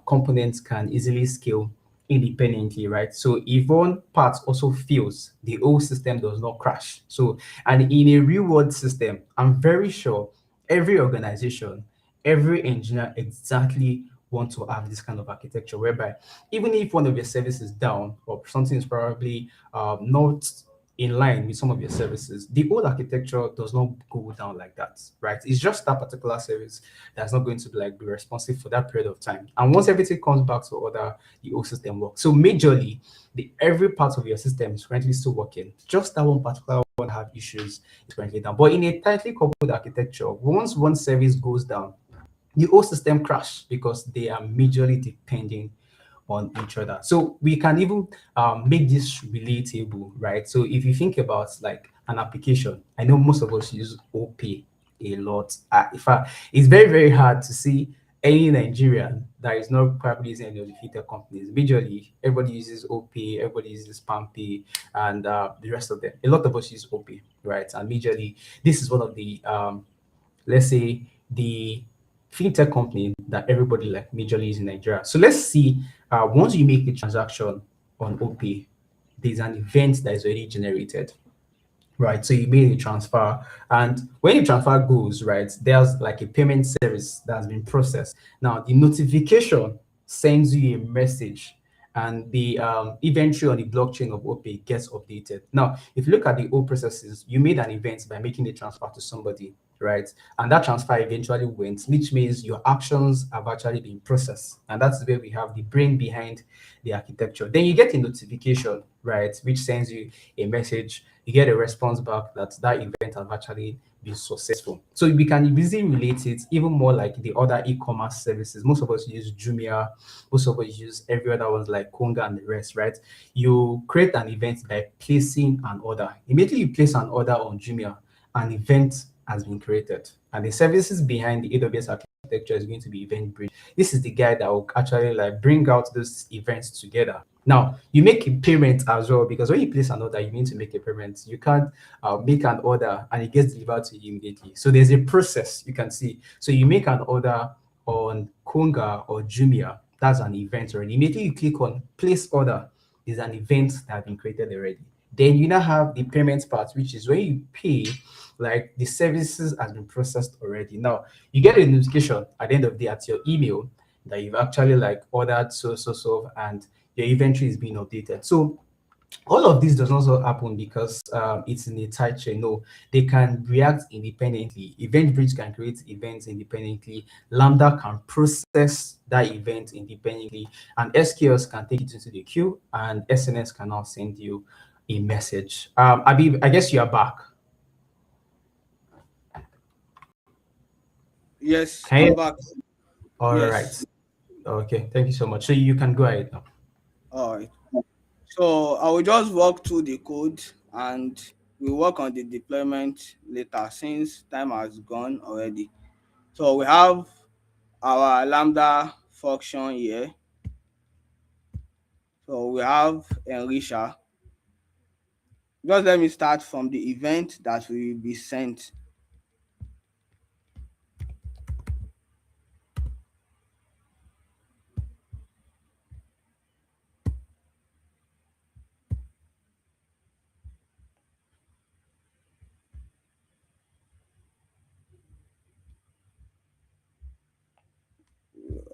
components can easily scale independently, right? So if one part also fails, the whole system does not crash. So, and in a real world system, I'm very sure every organization, every engineer exactly want to have this kind of architecture whereby even if one of your services is down or something is probably not in line with some of your services, the whole architecture does not go down like that, right? It's just that particular service that's not going to be responsive for that period of time. And once everything comes back to order, the whole system works. So majorly, every part of your system is currently still working. Just that one particular one have issues is currently down. But in a tightly coupled architecture, once one service goes down, the whole system crash because they are majorly depending on each other. So we can even make this relatable, right? So if you think about like an application, I know most of us use OP a lot. In fact, it's very, very hard to see any Nigerian that is not probably using any of the fintech companies. Majorly, everybody uses OP, everybody uses PAMP, and the rest of them. A lot of us use OP, right? And majorly, this is one of the, let's say, the fintech company that everybody like majorly is in Nigeria. So let's see, once you make the transaction on OP, there's an event that is already generated, right? So you made a transfer, and when the transfer goes, right, there's like a payment service that has been processed. Now the notification sends you a message, and the inventory on the blockchain of OPay gets updated. Now, if you look at the old processes, you made an event by making a transfer to somebody, right? And that transfer eventually went, which means your actions have actually been processed. And that's where we have the brain behind the architecture. Then you get a notification, right, which sends you a message. You get a response back that that event has actually been successful. So we can easily relate it even more like the other e-commerce services. Most of us use Jumia, most of us use every other ones like Konga and the rest, right? You create an event by placing an order. Immediately you place an order on Jumia, an event has been created. And the services behind the AWS architecture is going to be EventBridge. This is the guy that will actually like bring out those events together. Now, you make a payment as well, because when you place an order, you need to make a payment. You can't make an order and it gets delivered to you immediately. So there's a process you can see. So you make an order on Konga or Jumia, that's an event already. Immediately you click on place order, there's an event that has been created already. Then you now have the payment part, which is when you pay, like the services has been processed already. Now you get a notification at the end of the day at your email that you've actually like ordered so, and your inventory is being updated. So all of this does not also happen because it's in a tight chain. No, they can react independently. EventBridge can create events independently. Lambda can process that event independently, and SQS can take it into the queue, and SNS can now send you a message. Abib, I guess you are back. Yes, Can I'm you? back. All right. Yes. Okay. Thank you so much. So you can go ahead now. All right. So I will just walk through the code and we'll work on the deployment later since time has gone already. So we have our Lambda function here. So we have enricher. Just let me start from the event that will be sent.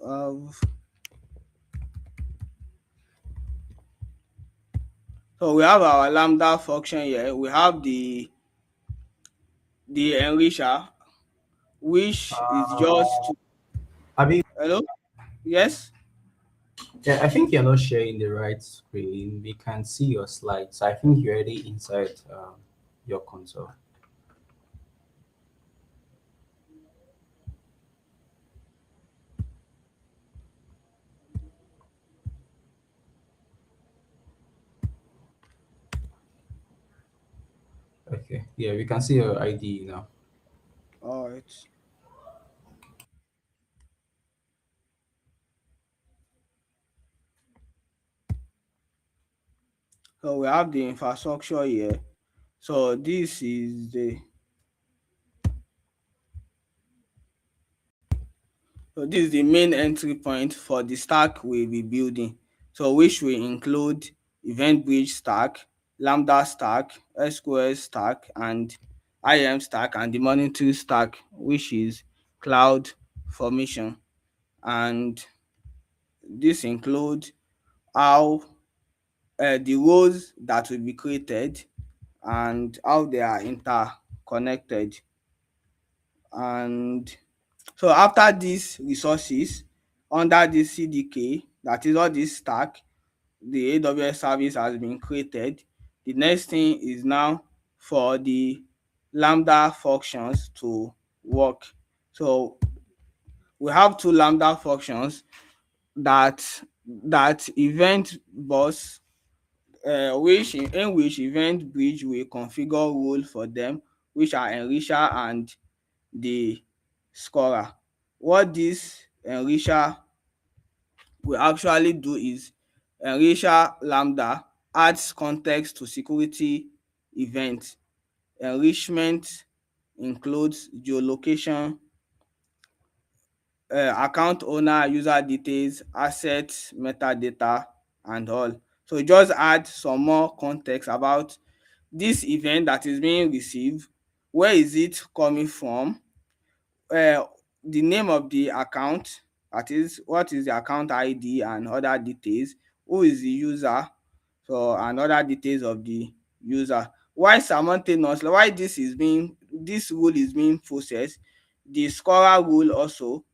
Uh, so we have our Lambda function here. We have the enricher, which is just to, Abib, hello? Yes? yeah, I think you're not sharing the right screen. We can see your slides. I think you're already inside your console. Okay. Yeah, we can see your ID now. All right. So we have the infrastructure here. So this is the main entry point for the stack we'll be building. So which will include EventBridge stack, Lambda stack, SQS stack, and IAM stack, and the monitoring stack, which is Cloud Formation. And this includes how the roles that will be created and how they are interconnected. And so after these resources, under this CDK, that is all this stack, the AWS service has been created. The next thing is now for the Lambda functions to work. So we have two Lambda functions that event bus, in which EventBridge will configure role for them, which are enricher and the scorer. What this enricher will actually do is enricher Lambda adds context to security events. Enrichment includes geolocation, account owner, user details, assets, metadata, and all. So just add some more context about this event that is being received, where is it coming from, um the name of the account, that is what is the account ID and other details, who is the user, so and other details of the user. Why simultaneously, why this rule is being processed, the scorer rule also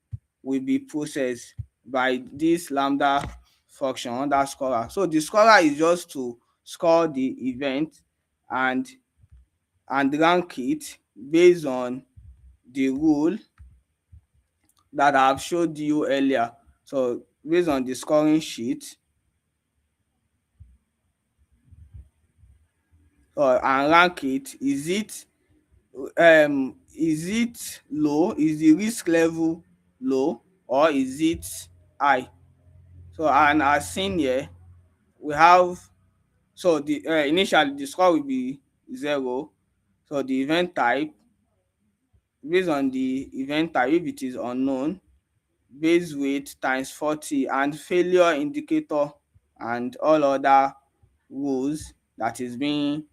will be processed by this lambda function under scorer. So the scorer is just to score the event and rank it based on the rule that I have showed you earlier. So based on the scoring sheet, and rank it. Is it low? Is the risk level low, or is it high? So and as seen here, we have, so the initially the score will be 0. So the event type, based on the event type, if it is unknown, base weight times 40, and failure indicator and all other rules that is being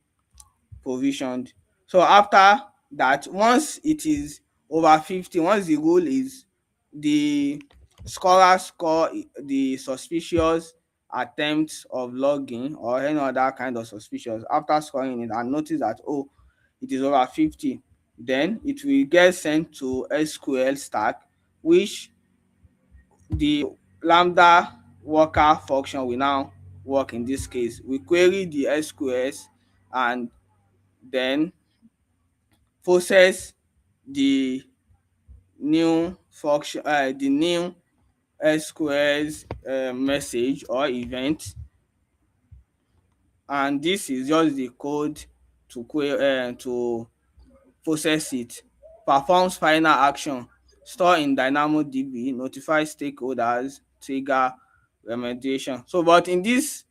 provisioned. So after that, once it is over 50, once the rule is the scorer score the suspicious attempt of logging or any other kind of suspicious, after scoring it and notice that, oh, it is over 50, then it will get sent to SQL stack, which the lambda worker function will now work. In this case, we query the SQS and then process the new function, the new SQS message or event, and this is just the code to to process it. Performs final action, store in DynamoDB, notify stakeholders, trigger remediation. So but in this,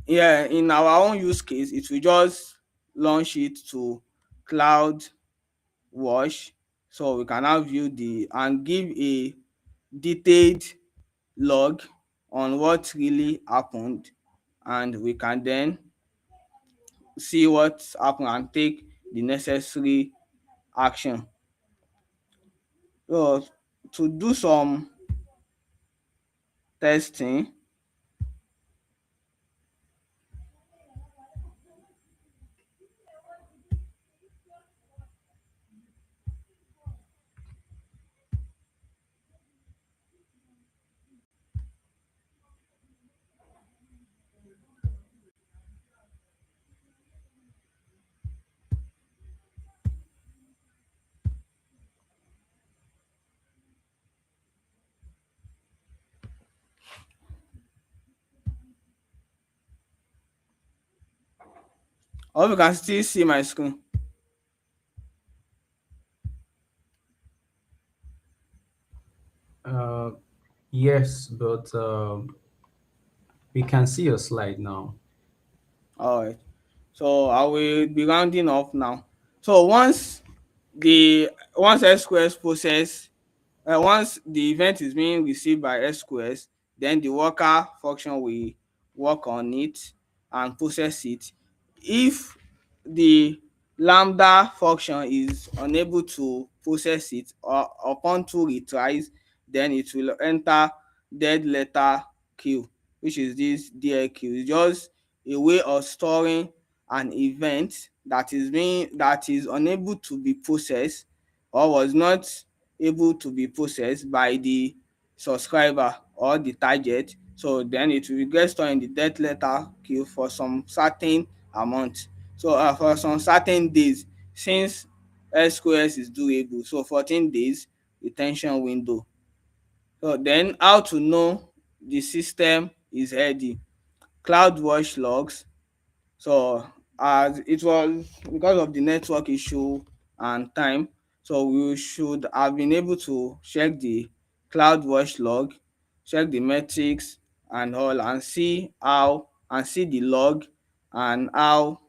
yeah, in our own use case, it will just launch it to cloud wash, so we can now view the and give a detailed log on what really happened, and we can then see what happened and take the necessary action. So to do some testing, I hope you can still see my screen. Uh, yes, but we can see your slide now. Alright, so I will be rounding off now. So once SQS process, once the event is being received by SQS, then the worker function will work on it and process it. If the lambda function is unable to process it or upon 2 retries, then it will enter dead letter queue, which is this DLQ. It's just a way of storing an event that is unable to be processed or was not able to be processed by the subscriber or the target. So then it will get stored in the death letter queue for some certain amount. So for some certain days, since SQS is doable, so 14 days retention window. So then how to know the system is ready? CloudWatch logs. So as it was because of the network issue and time, so we should have been able to check the CloudWatch log, check the metrics and all, and see the log and how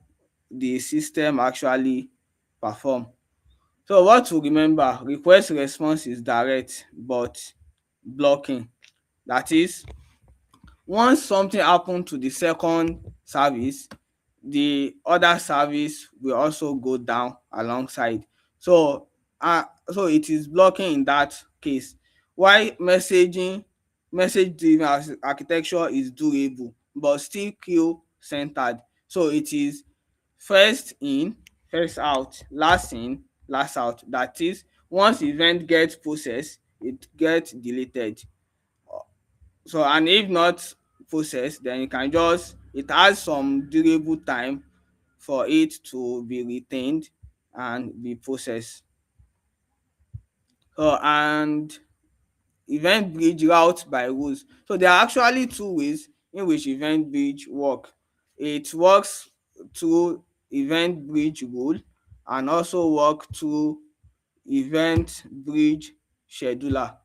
the system actually perform. So what to remember: request response is direct but blocking. That is, once something happen to the second service, the other service will also go down alongside. So so it is blocking in that case. Why message driven architecture is durable but still queue centered. So it is first in, first out, last in, last out. That is, once event gets processed, it gets deleted. So and if not processed, then you can just, it has some durable time for it to be retained and be processed. So and event bridge route by rules. So there are actually two ways in which event bridge work. It works through event bridge rule and also work through event bridge scheduler.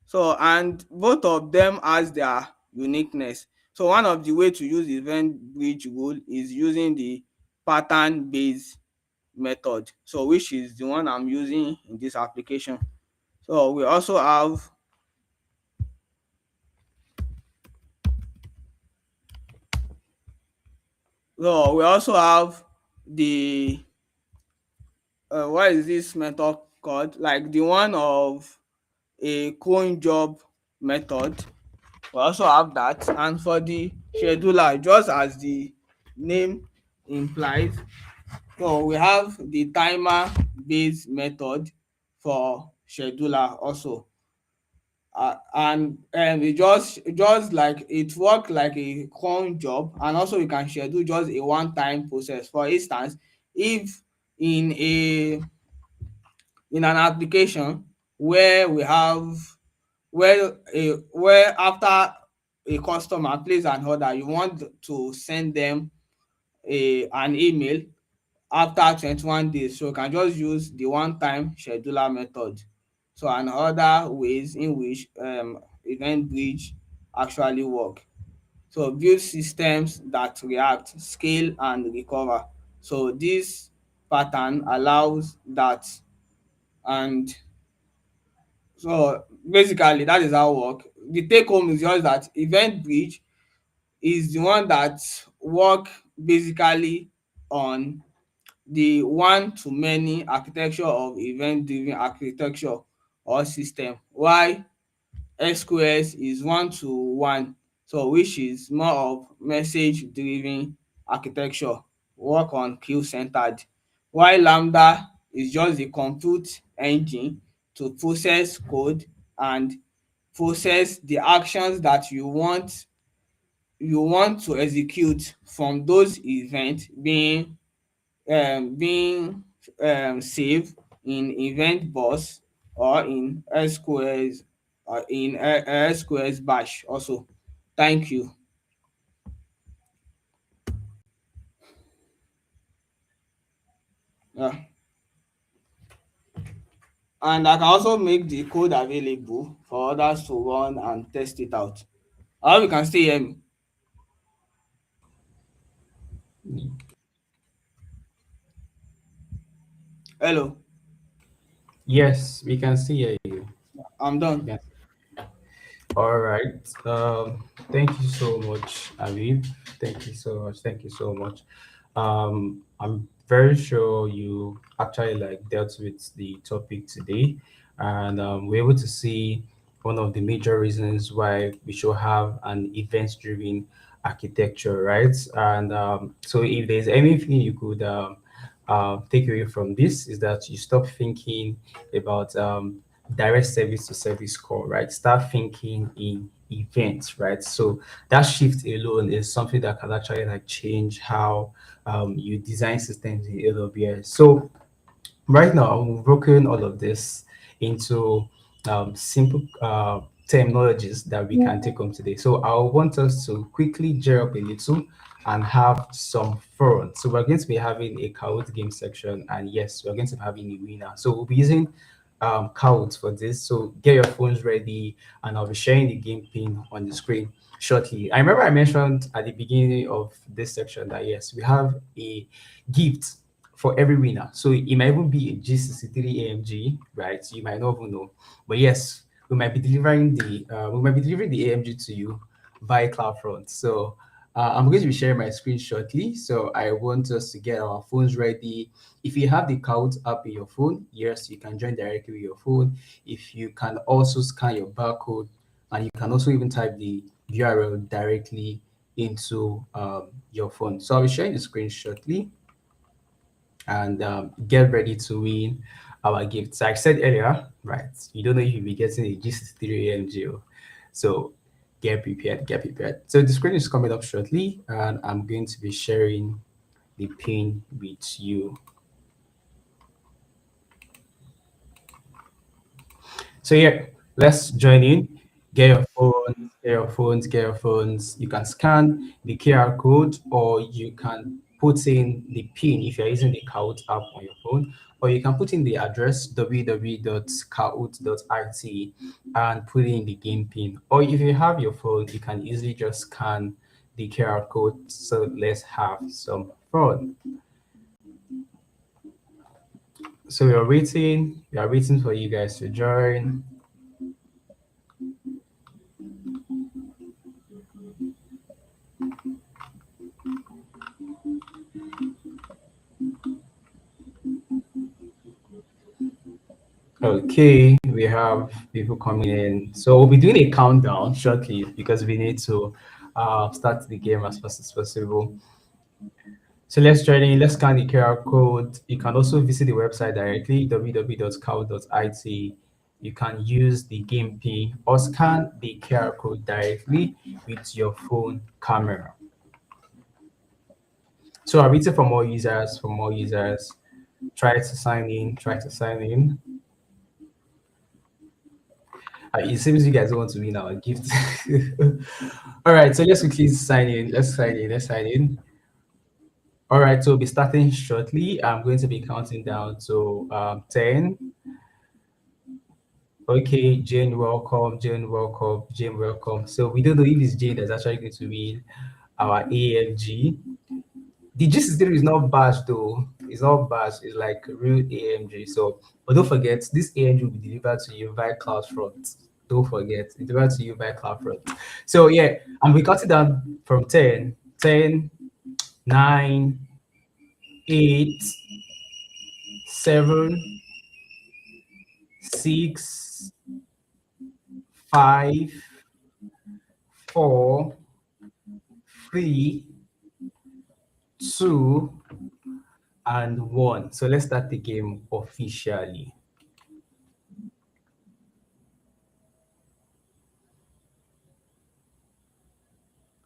So and both of them has their uniqueness. So one of the way to use event bridge rule is using the pattern based method, so which is the one I'm using in this application. So we also have, the what is this method called, like the one of a clone job method. We also have that. And for the scheduler, just as the name implies, so we have the timer based method for scheduler also. And it just like it work like a cron job, and also you can schedule just a one time process. For instance, if in a in an application where we have, where after a customer place an order, you want to send them an email after 21 days, so you can just use the one time scheduler method. So and other ways in which event bridge actually work. So build systems that react, scale and recover. So this pattern allows that. And so basically that is how it work. The take home is just that event bridge is the one that work basically on the one to many architecture of event driven architecture or system, while SQS is one to one, so which is more of message driven architecture, work on queue centered, while Lambda is just the compute engine to process code and process the actions that you want to execute from those events being saved in event bus or in SQS, or in SQS bash also. Thank you. Yeah. And I can also make the code available for others to run and test it out. I hope you can still hear me. Hello, Yes, we can see you. I'm done. Yes. All right. Thank you so much, Aviv. Thank you so much. Thank you so much. I'm very sure you actually like dealt with the topic today, and we're able to see one of the major reasons why we should have an event-driven architecture, right? And so, if there's anything you could take away from this, is that you stop thinking about direct service to service call, right? Start thinking in events, right? So that shift alone is something that can actually like change how you design systems in AWS. So right now, we've broken all of this into simple terminologies that we can take on today. So I want us to quickly gear up a little and have some fun. So we're going to be having a Kahoot game section, and yes, we're going to be having a winner. So we'll be using Kahoot for this. So get your phones ready, and I'll be sharing the game pin on the screen shortly. I remember I mentioned at the beginning of this section that yes, we have a gift for every winner. So it might even be a G63 AMG, right? You might not even know, but yes, we might be delivering the AMG to you, via CloudFront. So I'm going to be sharing my screen shortly. So I want us to get our phones ready. If you have the Cloud app in your phone, yes, you can join directly with your phone. If you can also scan your barcode, and you can also even type the URL directly into your phone. So I'll be sharing the screen shortly, and get ready to win our gifts. I said earlier, right? You don't know if you'll be getting a G63 AMG. So get prepared, get prepared. So the screen is coming up shortly, and I'm going to be sharing the pin with you. So yeah, let's join in. Get your phones, get your phones, get your phones. You can scan the QR code, or you can put in the PIN if you're using the Kahoot app on your phone, or you can put in the address www.kahoot.it and put in the game PIN. Or if you have your phone, you can easily just scan the QR code. So let's have some fun. So we are waiting for you guys to join. Okay, we have people coming in. So we'll be doing a countdown shortly because we need to start the game as fast as possible. So let's join in. Let's scan the QR code. You can also visit the website directly, www.cow.it. You can use the game P or scan the QR code directly with your phone camera. So I'm waiting for more users, Try to sign in, try to sign in. It seems you guys want to win our gift. All right, so let's quickly sign in. Let's sign in. All right, so we'll be starting shortly. I'm going to be counting down to 10. Okay, Jane, welcome. Jane, welcome. Jane, welcome. So we don't know if it's Jane that's actually going to win our AFG. The G63 is not badge though. It's not badge. It's like real AMG. So, but don't forget, this AMG will be delivered to you via CloudFront. Don't forget, it's delivered to you via CloudFront. So yeah, and we cut it down from 10, 10, 9, 8, 7, 6, 5, 4, 3, 2, and 1. So let's start the game officially.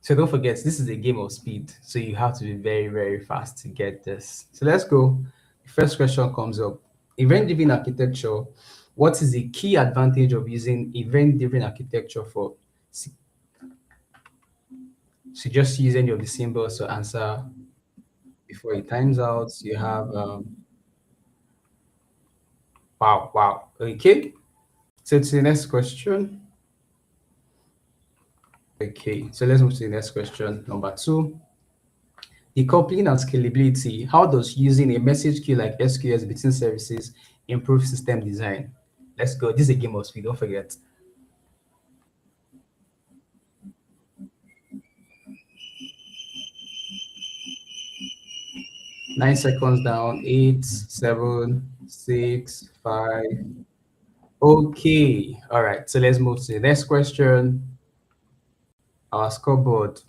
So don't forget, this is a game of speed. So you have to be very, very fast to get this. So let's go. The first question comes up. Event-driven architecture. What is the key advantage of using event-driven architecture for? So just use any of the symbols to answer before it times out. You have, wow. Okay. So to the next question. Okay, so let's move to the next question, number 2. Decoupling and scalability. How does using a message queue like SQS between services improve system design? Let's go. This is a game of speed, don't forget. 9 seconds down. 8, 7, 6, 5. Okay. All right. So let's move to the next question. Our scoreboard.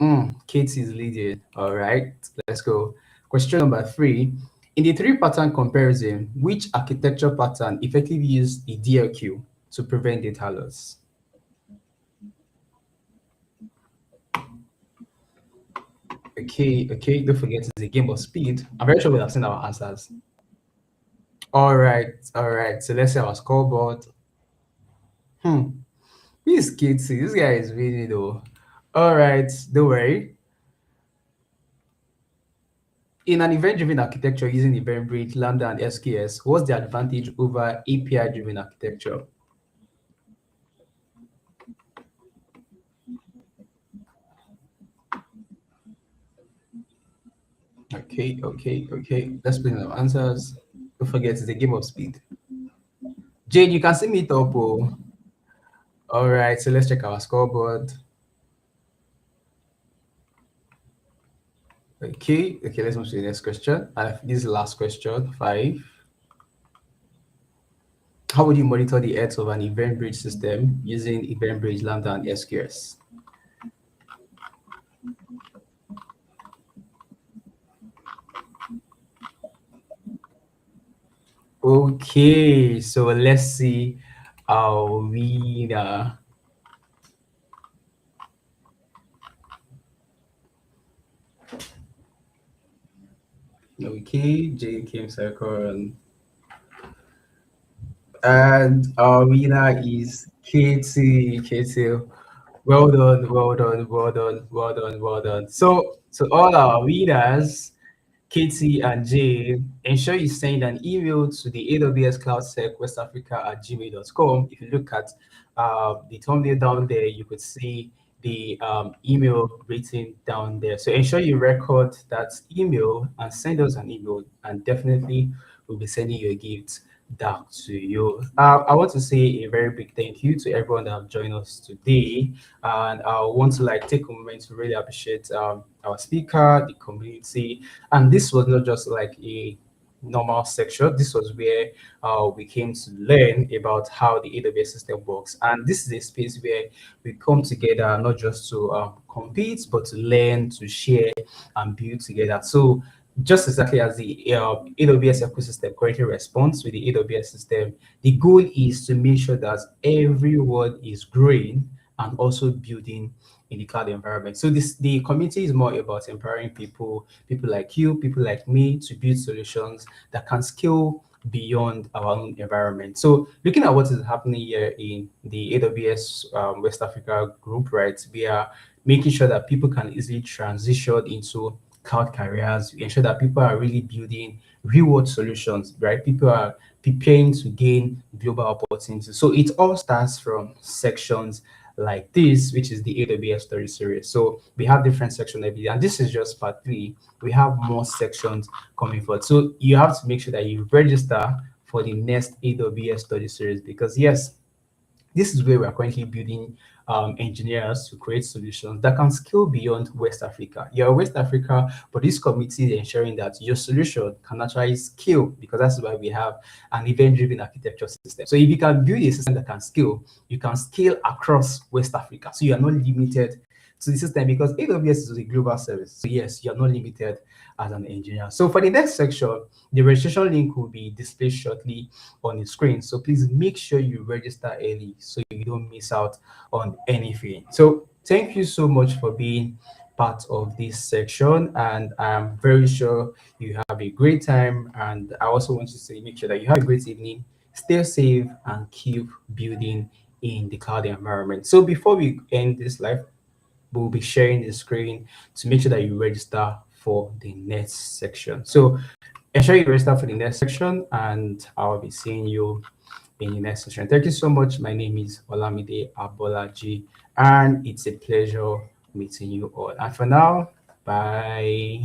Kate is leading. All right. Let's go. Question number 3. In the 3-pattern comparison, which architecture pattern effectively uses the DLQ to prevent data loss? Okay. Don't forget, it's a game of speed. I'm very sure we have seen our answers. All right. So let's see our scoreboard. This kid, this guy is winning though. All right, don't worry. In an event-driven architecture using EventBridge Lambda and SQS, what's the advantage over API-driven architecture? Okay. Let's bring our answers. Don't forget, it's a game of speed. Jade, you can see me top. Oh. All right, so let's check our scoreboard. Okay, let's move to the next question. This is the last question, 5. How would you monitor the health of an event bridge system using EventBridge Lambda and SQS? Okay, so let's see our winner. Okay, J came second. And our winner is Katie. Katie, well done, well done, well done, well done, well done. So all our winners, Katie and Jay, ensure you send an email to the AWS CloudSec West Africa at gmail.com. If you look at the thumbnail down there, you could see the email written down there. So ensure you record that email and send us an email, and definitely we'll be sending you a gift back to you. I want to say a very big thank you to everyone that have joined us today, and I want to like take a moment to really appreciate our speaker, the community, and this was not just like a normal section. This was where we came to learn about how the AWS system works, and this is a space where we come together not just to compete, but to learn, to share, and build together. So just exactly as the AWS ecosystem currently responds with the AWS system, the goal is to make sure that everyone is growing and also building in the cloud environment. So the community is more about empowering people like you, people like me, to build solutions that can scale beyond our own environment. So looking at what is happening here in the AWS West Africa group, right? We are making sure that people can easily transition into cloud careers. We ensure that people are really building real world solutions, right? People are preparing to gain global opportunities. So it all starts from sections like this, which is the AWS story series. So we have different sections every day, and this is just part 3. We have more sections coming forward. So you have to make sure that you register for the next AWS study series, because yes, this is where we are currently building engineers to create solutions that can scale beyond West Africa. You're West Africa, but this committee is ensuring that your solution can actually scale, because that's why we have an event-driven architecture system. So if you can build a system that can scale, you can scale across West Africa. So you are not limited to the system, because AWS is a global service. So yes, you're not limited as an engineer. So for the next section, the registration link will be displayed shortly on the screen. So please make sure you register early so you don't miss out on anything. So thank you so much for being part of this section, and I'm very sure you have a great time. And I also want you to say, make sure that you have a great evening, stay safe, and keep building in the cloud environment. So before we end this live, we'll be sharing the screen to make sure that you register for the next section. So ensure you register for the next section, and I'll be seeing you in the next session. Thank you so much. My name is Olamide Abolaji, and it's a pleasure meeting you all. And for now, bye.